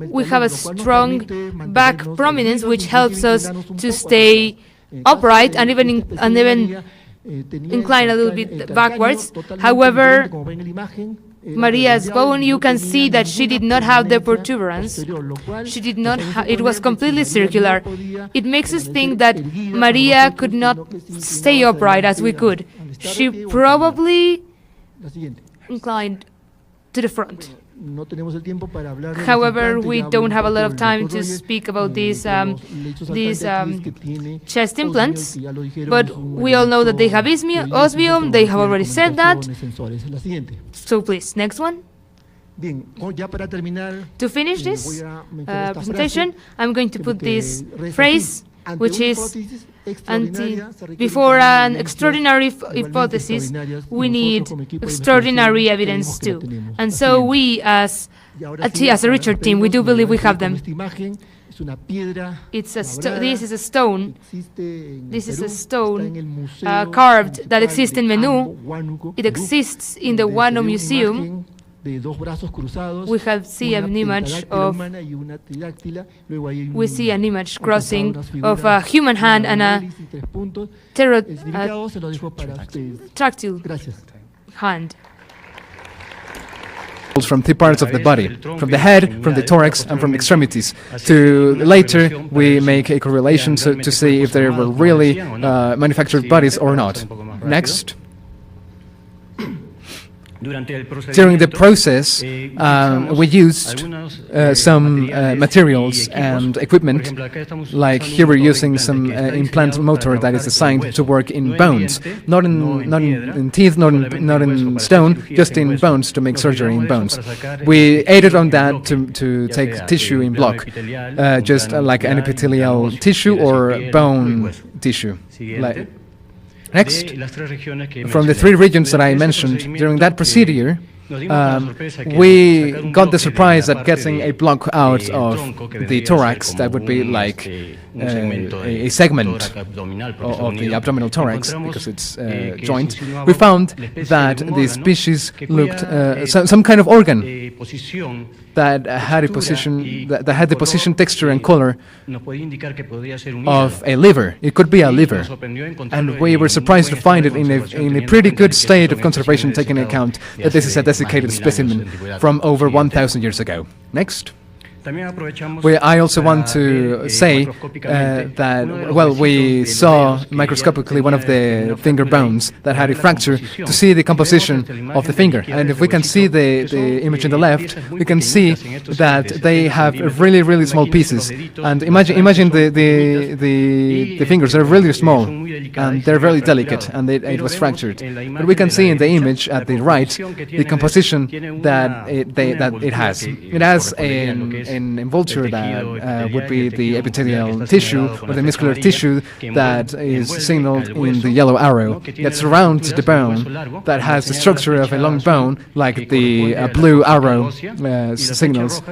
We have a strong back prominence which helps us to stay upright and even incline a little bit backwards. However, Maria's bone, you can see that she did not have the protuberance. It was completely circular. It makes us think that Maria could not stay upright as we could. She probably inclined to the front. However, we don't have a lot of time to speak about these chest implants, but we all know that they have osmium. They have already said that. So please, next one. To finish this presentation, I'm going to put this phrase, which is, before an extraordinary hypothesis, we need extraordinary evidence too. And so we, as a research team, we do believe we have them. This is a stone. This is a stone carved that exists in Menú. It exists in the Wano Museum. We see an image crossing of a human hand and a pterodactyl hand. From 3 parts of the body, from the head, from the thorax, and from the extremities. Later, we make a correlation to see if they were really manufactured bodies or not. Next. During the process, we used some materials and equipment, like here we're using some implant motor that is designed to work in bones, not in teeth, not in stone, just in bones, to make surgery in bones. We aided on that to take tissue in block, just like an epithelial tissue or bone tissue. Next, from the 3 regions that I mentioned, during that procedure, we got the surprise that getting a block out of the thorax, that would be like a segment of the abdominal thorax, because it's joint, we found that the species looked some kind of organ that had a position, that had the position, texture, and color of a liver. It could be a liver, and we were surprised to find it in a pretty good state of conservation, taking into account that this is a desiccated specimen from over 1,000 years ago. Next. I also want to say that, well, we saw microscopically one of the finger bones that had a fracture to see the composition of the finger. And if we can see the image on the left, we can see that they have really, really small pieces. And imagine the fingers are really small, and they're very delicate, and it was fractured. But we can see in the image at the right the composition that it has. It has an involuture that would be the epithelial tissue or the muscular tissue that is signaled in the yellow arrow that surrounds the bone, that has the structure of a long bone, like the blue arrow signals,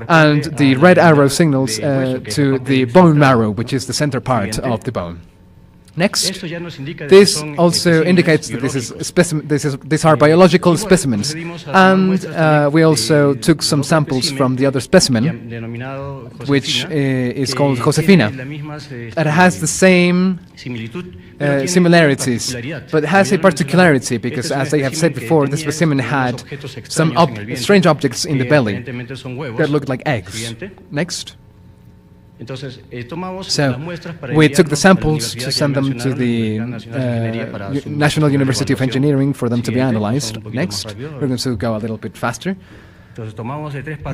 and the red arrow signals to the bone marrow, which is the center part of the bone. Next, this also indicates that these are biological specimens, and we also took some samples from the other specimen, which is called Josefina. It has the same similarities, but has a particularity because, as I have said before, the specimen had some strange objects in the belly that looked like eggs. Next. So we took the samples to send them to the National University of Engineering for them to be analyzed. Next, we're going to go a little bit faster.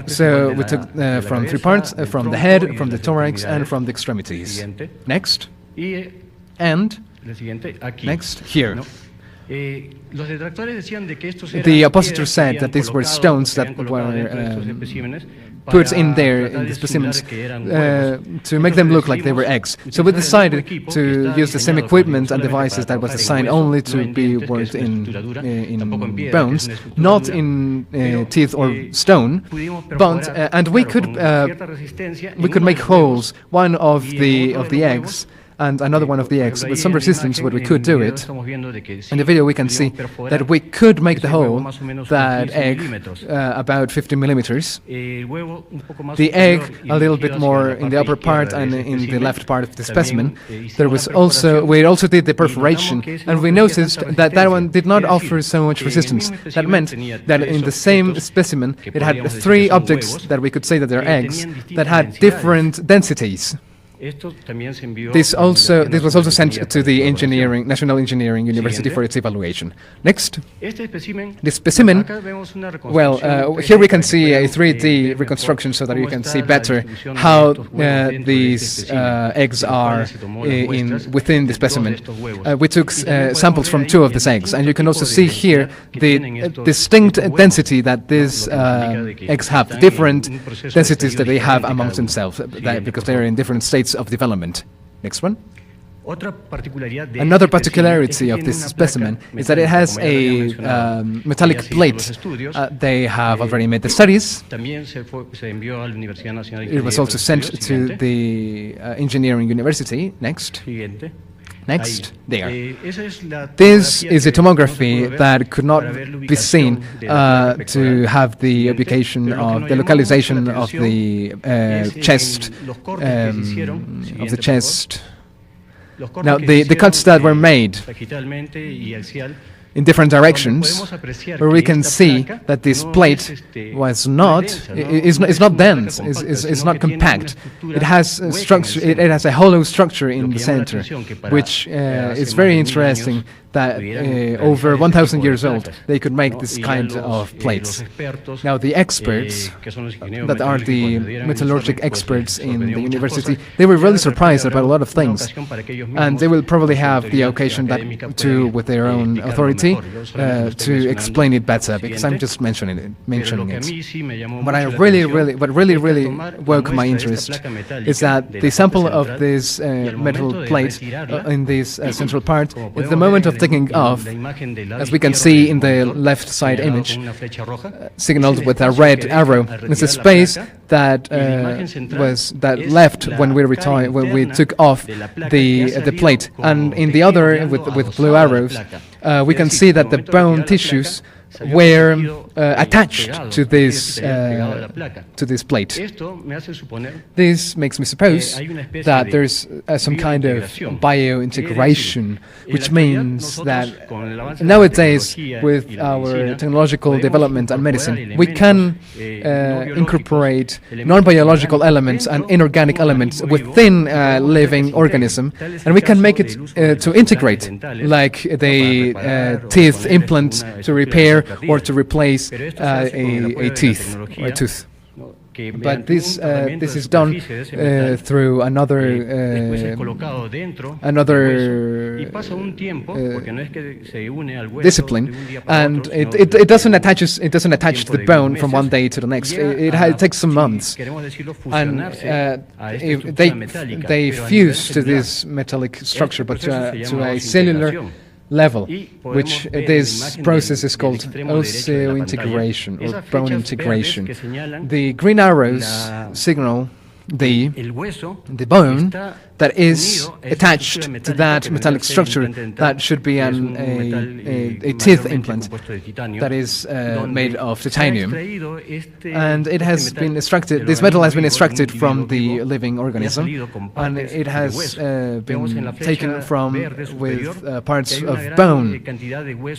So we took from 3 parts, from the head, from the thorax, and from the extremities. Next, and next, here. The oppositors said that these were stones that were put in there in the specimens to make them look like they were eggs. So we decided to use the same equipment and devices that was designed only to be worked in bones, not in teeth or stone, but and we could make holes, one of the eggs and another one of the eggs, with some resistance, but we could do it. In the video we can see that we could make the hole, that egg, about 50 millimeters. The egg a little bit more in the upper part and in the left part of the specimen. We also did the perforation, and we noticed that that one did not offer so much resistance. That meant that in the same specimen it had 3 objects that we could say that they're eggs that had different densities. This was also sent to the National Engineering University for its evaluation. Next, the specimen. Well, here we can see a 3D reconstruction so that you can see better how these eggs are within the specimen. We took samples from 2 of these eggs, and you can also see here the distinct density that these eggs have, different densities that they have amongst themselves, because they are in different states of development. Next one. Another particularity of this specimen is that it has a metallic plate. They have already made the studies. It was also sent to the Engineering University. Next. Next, there. This is a tomography that could not be seen to have the ubication of the localization of the chest. Now, the cuts that were made in different directions, where we can see that this plate is not dense, is not compact. It has a structure. It has a hollow structure in the center, which is very interesting. That over 1,000 years old, they could make this kind of plates. Now, the experts, that are the metallurgic experts in the university, they were really surprised about a lot of things, and they will probably have the occasion with their own authority to explain it better, because I'm just mentioning it. What really woke my interest is that the sample of this metal plate in this central part, at the moment of taking off, as we can see in the left side image, signaled with a red arrow. It's a space that left when we took off the plate, and in the other with blue arrows, we can see that the bone tissues were attached to this plate. This makes me suppose that there's some kind of biointegration, which means that nowadays, with our technological development and medicine, we can incorporate non-biological elements and inorganic elements within a living organism, and we can make it to integrate, like the teeth implant to repair or to replace a teeth or a tooth. But this is done through another discipline, and it doesn't attach to the bone from one day to the next. It takes some months, and they fuse to this metallic structure, but to a cellular level, which this process is called osseointegration or bone integration. The green arrows signal the bone that is attached to that metallic structure that should be a teeth implant that is made of titanium, and it has been extracted. This metal has been extracted from the living organism, and it has been taken from with parts of bone.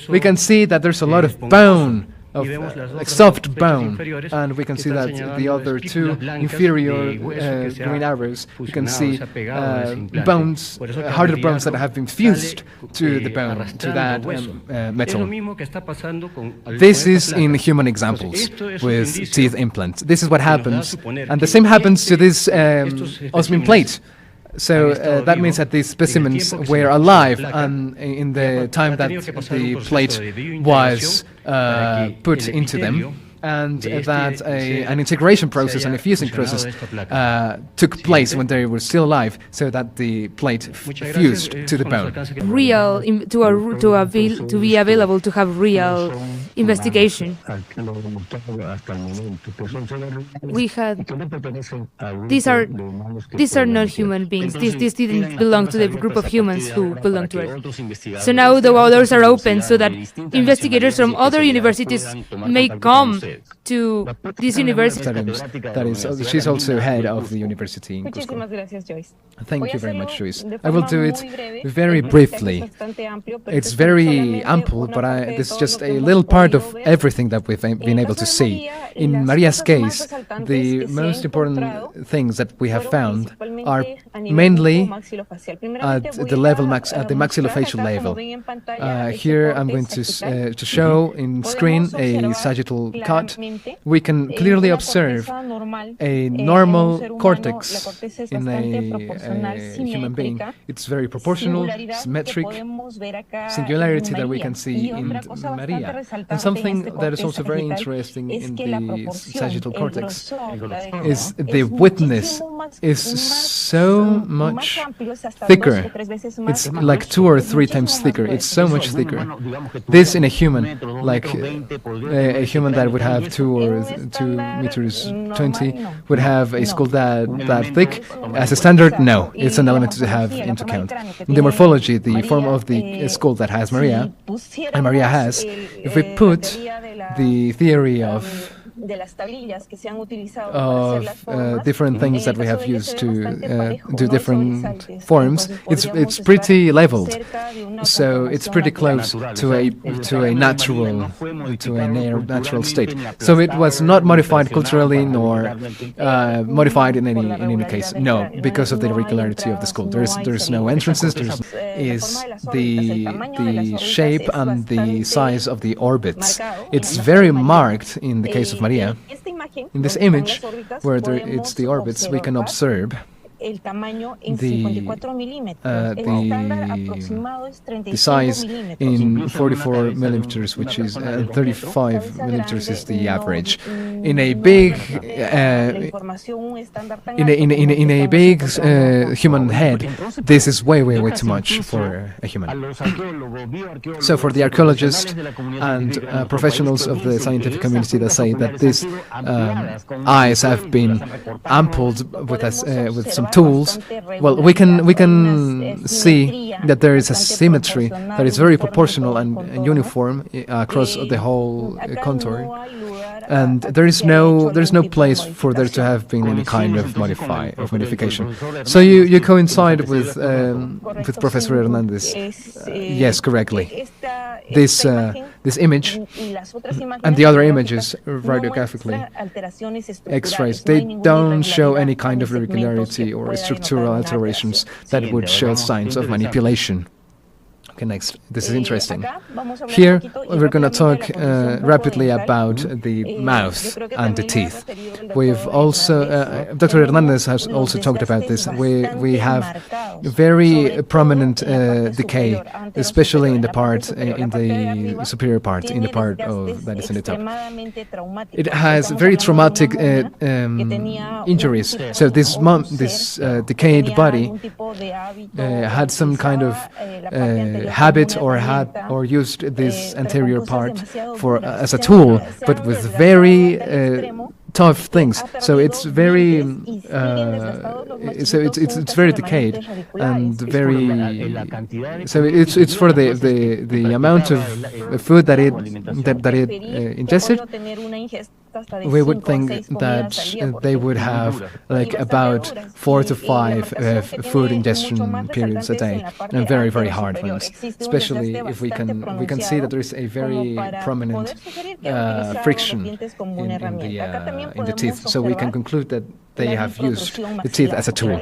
We can see that there's a lot of bone, of like soft bone, and we can see that the other two inferior green arrows, you can see bones, harder bones that have been fused to the bone, to that metal. This is in human examples with teeth implants. This is what happens, and the same happens to this osmium plate. So that means that these specimens were alive, and in the time that the plate was put into them, and that an integration process and a fusing process took place when they were still alive, so that the plate fused to the bone. To be available to have real investigation. We had these are not human beings. This didn't belong to the group of humans who belong to Earth. So now the doors are open so that investigators from other universities may come to this university. That is, she's also head of the university in Cusco. Thank you very much, Joyce. I will do it very briefly. It's very ample, but this is just a little part of everything that we've been able to see. In Maria's case, the most important things that we have found are mainly at the maxillofacial level. Here I'm going to show in screen a sagittal cut. We can clearly observe a normal cortex in a human being. It's very proportional, symmetric, singularity that we can see in Maria. And something that is also very interesting in the sagittal cortex is the widthness is so much thicker. It's like 2 or 3 times thicker. It's so much thicker. This in a human, like a human that would have 2 meters 20 would have a skull that thick. As a standard, no, it's an element to have into account. In the morphology, the form of the skull that has Maria, and Maria has, if we put the theory of different things that we have used to do different forms, it's pretty leveled, so it's pretty close to a natural state. So it was not modified culturally nor modified in any case. No, because of the irregularity of the skull. There's no entrances. Is the shape and the size of the orbits. It's very marked in the case of Maria. In this image, where it's the orbits, we can observe the size in 44 millimeters, which is 35 millimeters is the average. in a big human head, this is way too much for a human. So for the archaeologists and professionals of the scientific community that say that these eyes have been ampled with some tools, well, we can see that there is a symmetry that is very proportional and uniform across the whole contour, and there is no place for there to have been any kind of modification. So you coincide with Professor Hernandez. Yes, correctly. This image and the other images radiographically, X-rays, they don't show any kind of irregularity or structural alterations that would show signs of manipulation. Okay, next. This is interesting. Here, we're going to talk rapidly about the mouth and the teeth. We've also, Dr. Hernandez has also talked about this. We have very prominent decay, especially in the part, in the superior part, in the part of that is in the top. It has very traumatic injuries. So this decayed body had some kind of habit or used this anterior part as a tool, but with very tough things. So it's very it's very decayed and very. So it's for the amount of food that it ingested. We would think that they would have like about 4 to 5 food ingestion periods a day, and very hard ones. Especially if we can see that there is a very prominent friction in the teeth, so we can conclude that they have used the teeth as a tool.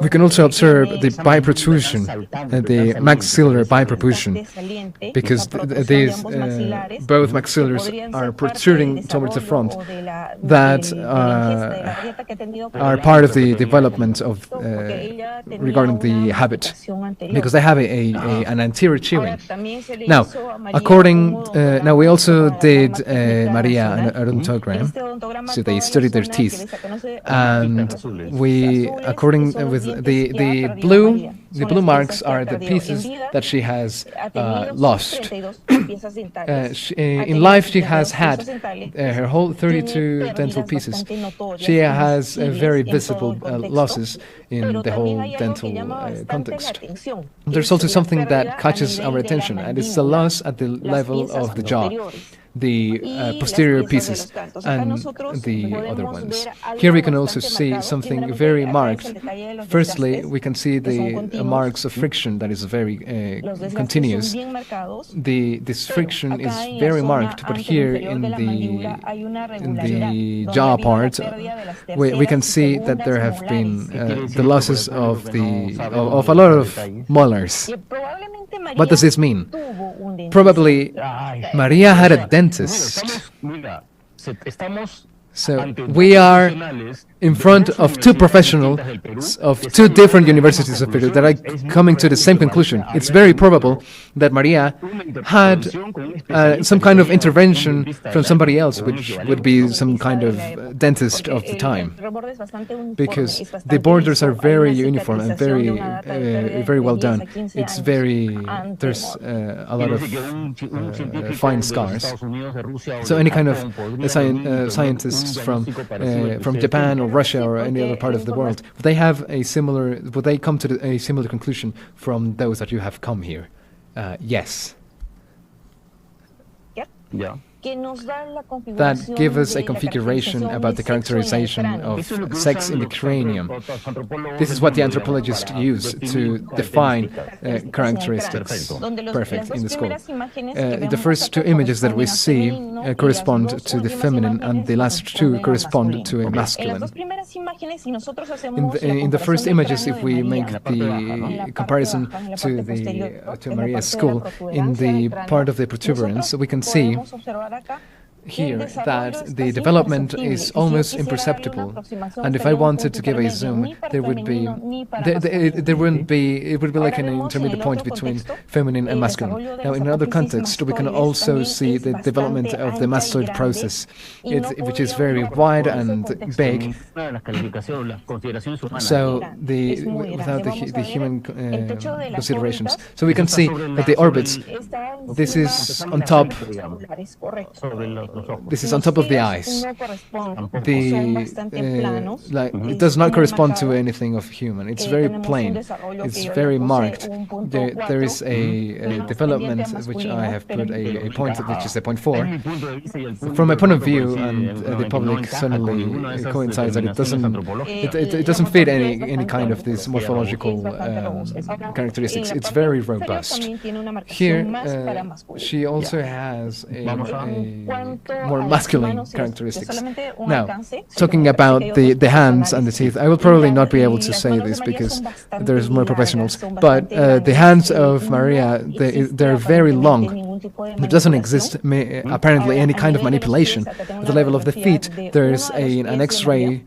We can also observe the biprotrusion, the maxillar biprotrusion, because these both maxillars are protruding towards the front, that are part of the development of regarding the habit, because they have an anterior chewing. Now, now we also did Maria an odontogram, so they studied their teeth. And we, according with the blue marks are the pieces that she has lost. In life, she has had her whole 32 dental pieces. She has very visible losses in the whole dental context. There's also something that catches our attention, and it's the loss at the level of the jaw, the posterior pieces and the other ones. Here we can also see something very marked. Firstly, we can see the marks of friction that is very continuous. This friction is very marked, but here in the jaw part, we can see that there have been the losses of a lot of molars. What does this mean? Probably Maria had a dentist. So we are in front of two professionals of two different universities of Peru that are coming to the same conclusion. It's very probable that Maria had some kind of intervention from somebody else, which would be some kind of dentist of the time, because the borders are very uniform and very well done. It's there's a lot of fine scars. So any kind of scientists from Japan or Russia or any other part of the world, would they come to a similar conclusion from those that you have come here? Yes. Yeah. That give us a configuration about the characterization of sex in the cranium. This is what the anthropologists use to define characteristics. Perfect in the school. The first two images that we see correspond to the feminine, and the last two correspond to a masculine. In the first images, if we make the comparison to Maria's school, in the part of the protuberance, we can see here that the development is almost imperceptible, and if I wanted to give a zoom, there wouldn't be, it would be like an intermediate point between feminine and masculine. Now, in another context, we can also see the development of the mastoid process, which is very wide and big. So without the human considerations, so we can see that the orbits. This is on top. This is on top of the eyes. It does not correspond to anything of human. It's very plain. It's very marked. There is a development which I have put a point, which is a point 4. From my point of view, and the public certainly coincides that it doesn't fit any kind of these morphological characteristics. It's very robust. Here, she also has a more masculine characteristics. Now, talking about the hands and the teeth, I will probably not be able to say this because there's more professionals, but the hands of Maria, they're very long. There doesn't exist apparently any kind of manipulation. At the level of the feet, there's an X-ray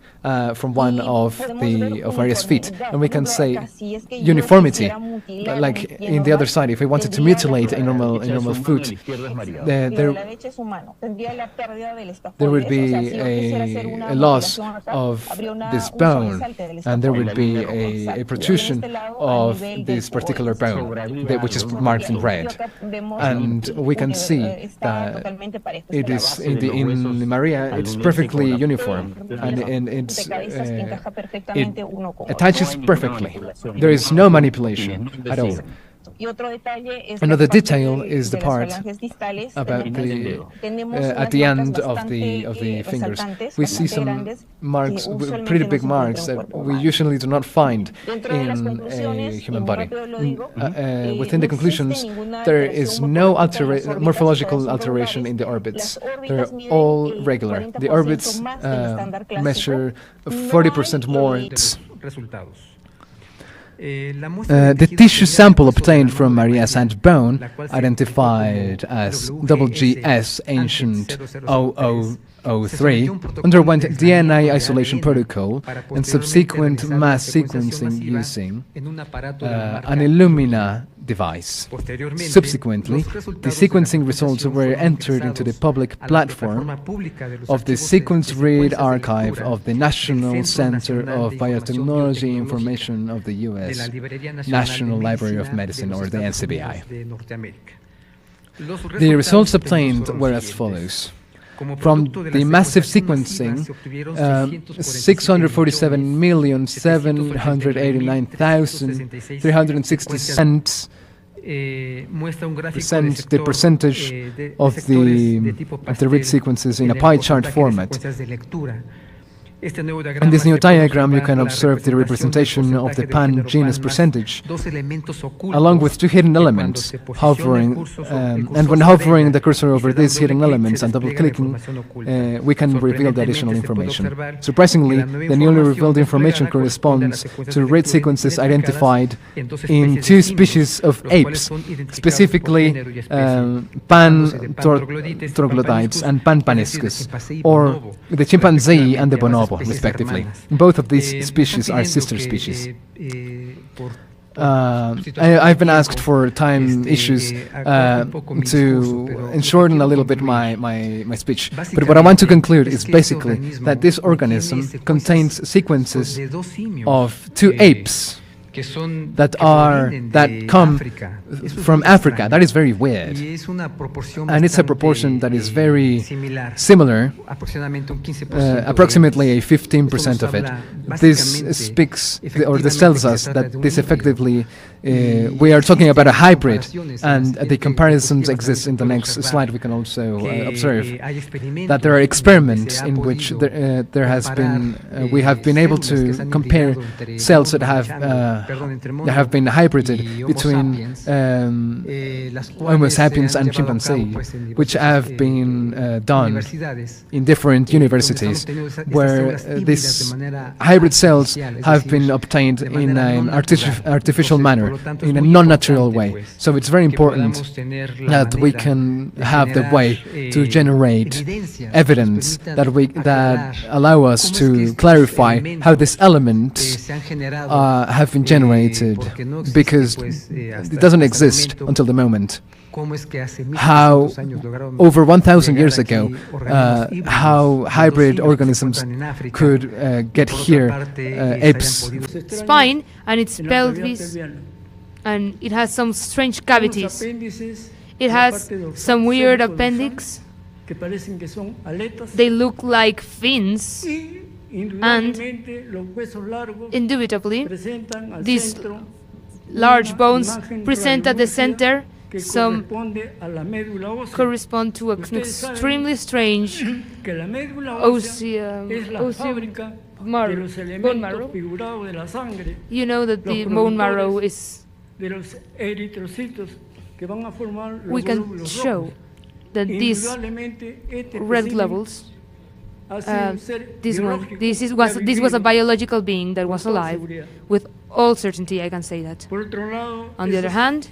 from one of Maria's feet, and we can say uniformity. Like in the other side, if we wanted to mutilate a normal foot, there would be a loss of this bone, and there would be a protrusion of this particular bone, which is marked in red. And we can see that it is in Maria, it's perfectly uniform, and it attaches perfectly. There is no manipulation at all. Another detail is the part about at the end of the fingers. We see some marks, pretty big marks that we usually do not find in a human body. Within the conclusions, there is no morphological alteration in the orbits. They're all regular. The orbits measure 40% more. The tissue sample obtained from Maria's hand bone, identified as WGS ancient 0003, underwent DNA isolation protocol and subsequent mass sequencing using an Illumina device. Subsequently, the sequencing results were entered into the public platform of the Sequence Read Archive of the National Center of Biotechnology Information of the U.S. National Library of Medicine, or the NCBI. The results obtained were as follows. From the massive sequencing, 647,789,360 present the percentage of the read sequences in a pie chart format. In this new diagram, you can observe the representation of the pan-genus percentage, along with two hidden elements, hovering, and when hovering the cursor over these hidden elements and double-clicking, we can reveal the additional information. Surprisingly, the newly revealed information corresponds to read sequences identified in two species of apes, specifically pan-troglodytes and pan-paniscus, or the chimpanzee and the bonobo, respectively. Both of these species are sister species. I've been asked for time issues to shorten a little bit my speech, but what I want to conclude is basically that this organism contains sequences of two apes that come from Africa. That is very weird, and it's a proportion that is very similar, approximately a 15% of it. This speaks, or this tells us that this effectively we are talking about a hybrid, and the comparisons exist. In the next slide we can also observe that there are experiments in which there has been we have been able to compare cells that have been hybrided between Homo sapiens and chimpanzee, which have been done in different universities, where these hybrid cells have been obtained in an artificial manner. nature, in a non-natural way. So it's very important that we can have the way to generate evidence that allow us to clarify how these elements have been generated, because it doesn't exist until the moment. How over 1,000 years ago, how hybrid organisms could get here, apes. Spine and its pelvis, and it has some strange cavities. It has some weird appendix. They look like fins, and indubitably these large bones present at the center some correspond to an extremely strange bone marrow. You know that the bone marrow is... We can show that these red globbles, this was a biological being that was alive. With all certainty, I can say that. On the other hand,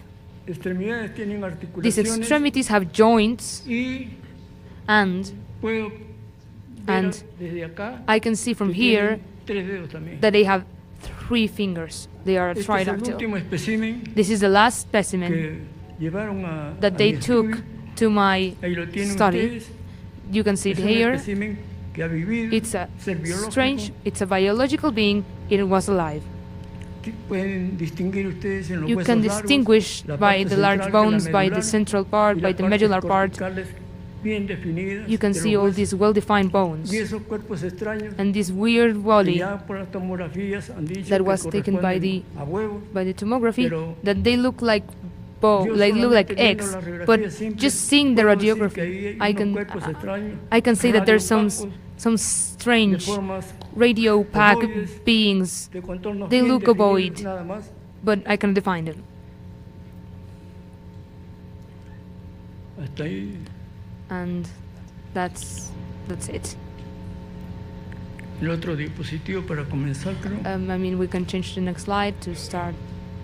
these extremities have joints, and I can see from here that they have 3 fingers. They are a tridactyl. This is the last specimen that they took to my study. You can see it here. It's a strange, it's a biological being, it was alive. You can distinguish by the large bones, by the central part, by the medullary part. You can see all these well-defined bones. And this weird body that was taken by the tomography, that they look like eggs, but just seeing the radiography, I can say that there's some strange radio pack beings. They look ovoid, but I can define them. And that's it. I mean, we can change the next slide to start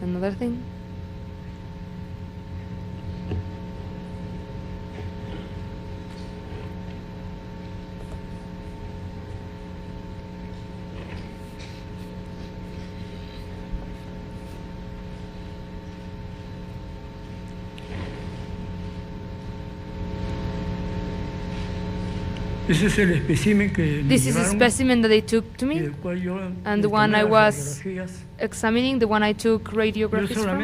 another thing. This is a specimen that they took to me, and the one I was examining, the one I took radiographies from.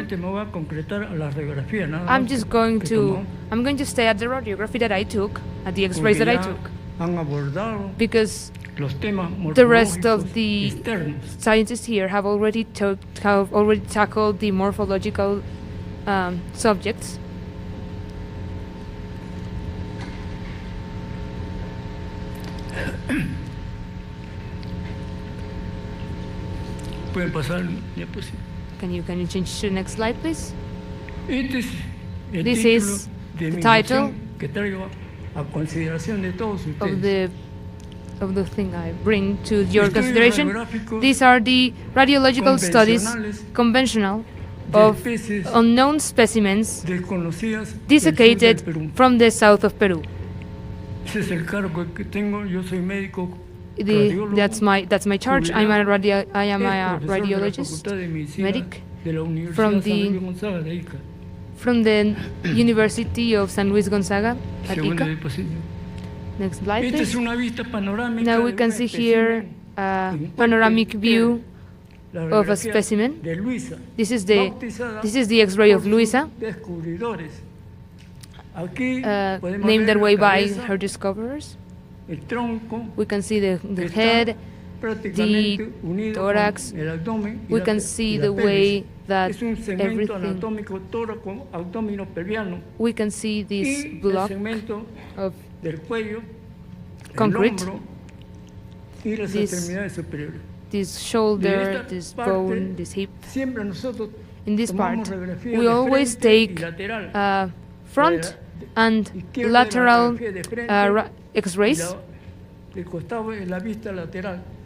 I'm going to stay at the radiography that I took, at the X-rays that I took, because the rest of the scientists here have already tackled the morphological subjects. Can you change to the next slide, please? This is the title of the thing I bring to your consideration. These are the radiological studies, conventional, of unknown specimens desiccated from the south of Peru. That's my charge. I am a radiologist, medic from the University of San Luis Gonzaga at Ica. Next slide, please. Now we can see here a panoramic view of a specimen. This is the X-ray of Luisa, named that way by her discoverers. We can see the head, the thorax. We can see the way that everything. We can see this block of concrete, this shoulder, this bone, this hip. In this part, we always take front and lateral X-rays.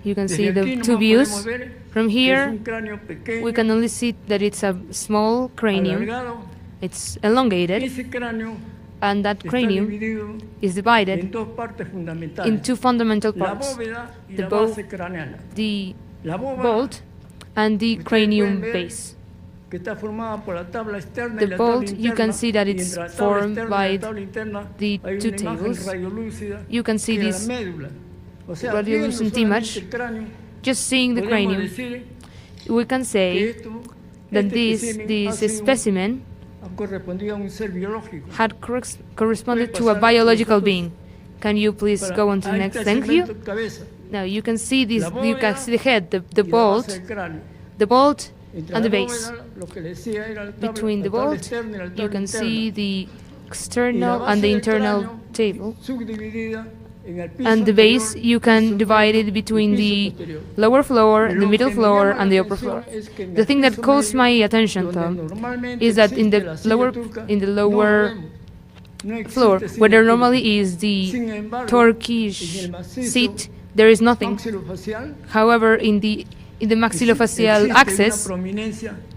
You can see the two views. From here, we can only see that it's a small cranium. It's elongated, and that cranium is divided in two fundamental parts, the bolt and the cranium base. The bolt, you can see that it's formed by the two tables. You can see this radiolucent image. Just seeing the cranium, we can say that this specimen had corresponded to a biological being. Can you please go on to the next? Thank you. Now you can see this. You can see the head, the bolt and the base. Between the bolt, you can see the external and the internal table. And the base, you can divide it between the lower floor, the middle floor, and the upper floor. The thing that calls my attention, though, is that in the lower floor, where there normally is the Turkish seat, there is nothing. However, in the maxillofacial axis,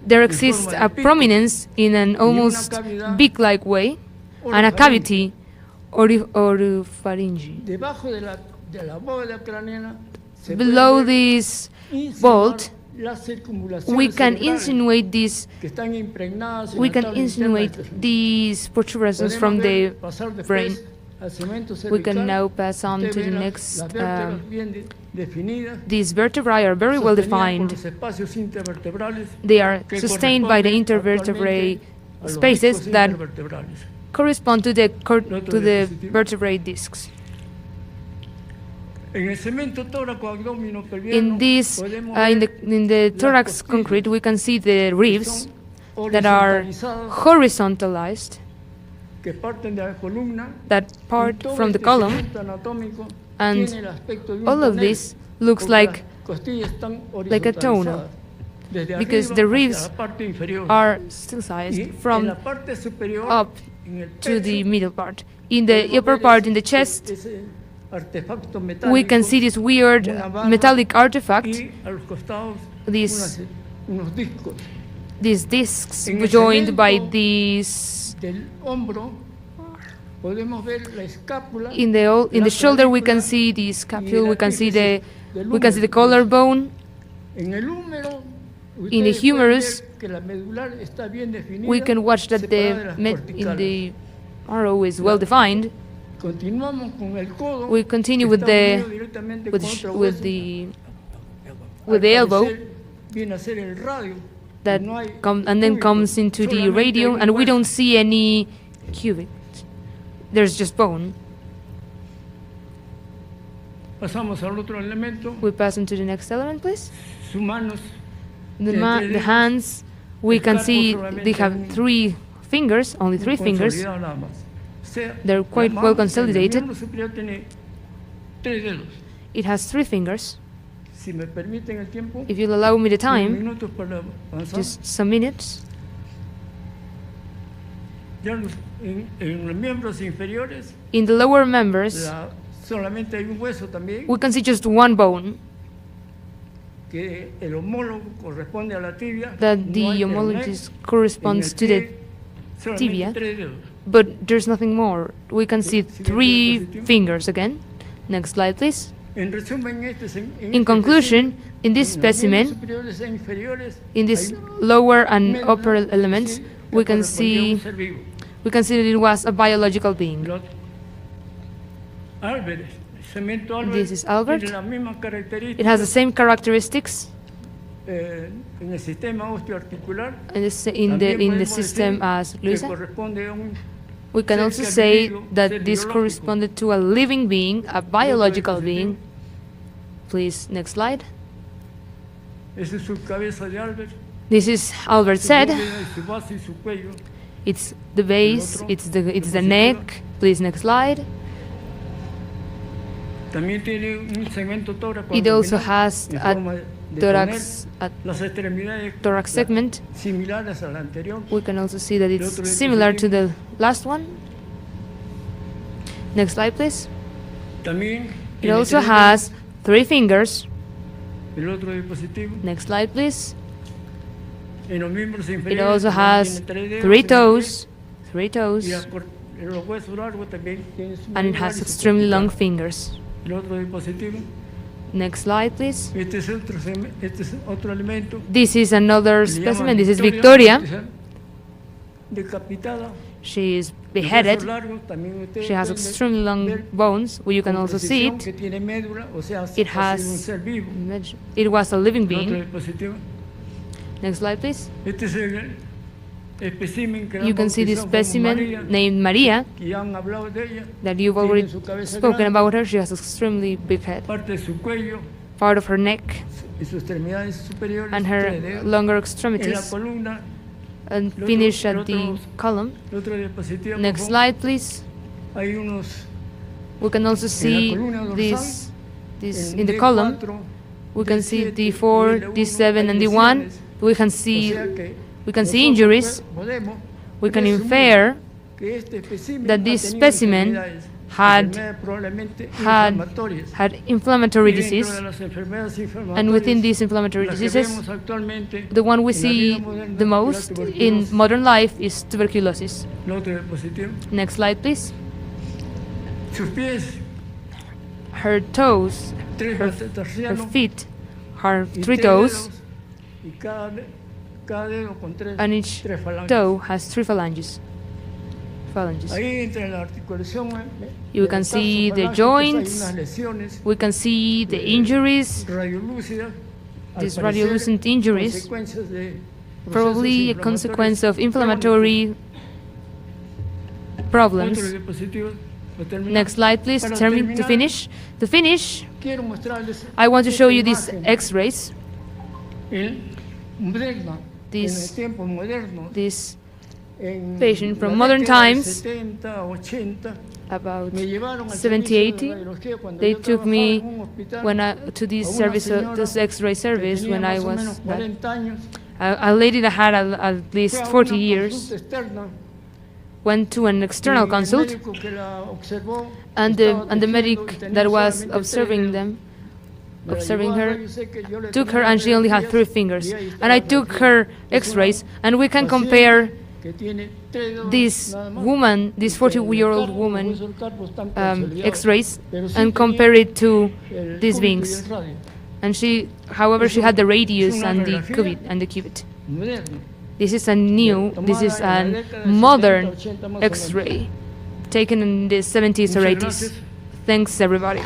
there exists a prominence in an almost beak-like way, and a cavity oropharyngeal. Below this bolt, we can insinuate these protuberances from the brain. We can now pass on to the next. These vertebrae are very well defined. They are sustained by the intervertebrate spaces that correspond to the vertebrate discs. In the thorax concrete, we can see the ribs that are horizontalized, that part from the column, and all of this looks like a toner, because the ribs are still sized from up to the middle part. In the upper part, in the chest, we can see this weird metallic artifact, these discs joined by these. In the shoulder, we can see the scapula. We can see the collarbone. In the humerus, we can watch that the arrow is well defined. We continue with the elbow, and then comes into the radium, and we don't see any cuvette. There's just bone. We pass on to the next element, please. The hands, we can see they have 3 fingers, only 3 fingers. They're quite well consolidated. It has 3 fingers. If you'll allow me the time, just some minutes. In the lower members, we can see just 1 bone. That the homologous corresponds to the tibia, but there's nothing more. We can see 3 fingers again. Next slide, please. In conclusion, in this specimen, in these lower and upper elements, we can see that it was a biological being. This is Albert. It has the same characteristics in the system as Luisa. We can also say that this corresponded to a living being, a biological being. Please, next slide. This is Albert's head. It's the base, it's the neck. Please, next slide. It also has a thorax segment. We can also see that it's similar to the last one. Next slide, please. It also has 3 fingers. Next slide, please. It also has three toes, and it has extremely long fingers. Next slide, please. This is another specimen. This is Victoria. She is beheaded. She has extremely long bones. Well, you can also see it. It was a living being. Next slide, please. You can see this specimen named Maria, that you've already spoken about her. She has extremely big head. Part of her neck and her longer extremities, and finish at the column. Next slide, please. We can also see this in the column. We can see D4, D7, and D1. We can see injuries. We can infer that this specimen had inflammatory disease, and within these inflammatory diseases, the one we see the most in modern life is tuberculosis. Next slide, please. Her toes, her feet, are three toes, and each toe has three phalanges. You can see the joints, we can see the injuries, these radiolucent injuries, probably a consequence of inflammatory problems. Next slide, please. To finish, I want to show you these X-rays. This patient from modern times, about 70, 80, they took me to this X-ray service when I was a lady that had at least 40 years, went to an external consult, and the medic that was observing her, took her, and she only had 3 fingers. And I took her X-rays, and we can compare this woman, this 40-year-old woman, X-rays, and compare it to these beings. And however, she had the radius and the cubit. This is a modern X-ray taken in the 70s or 80s. Thanks, everybody.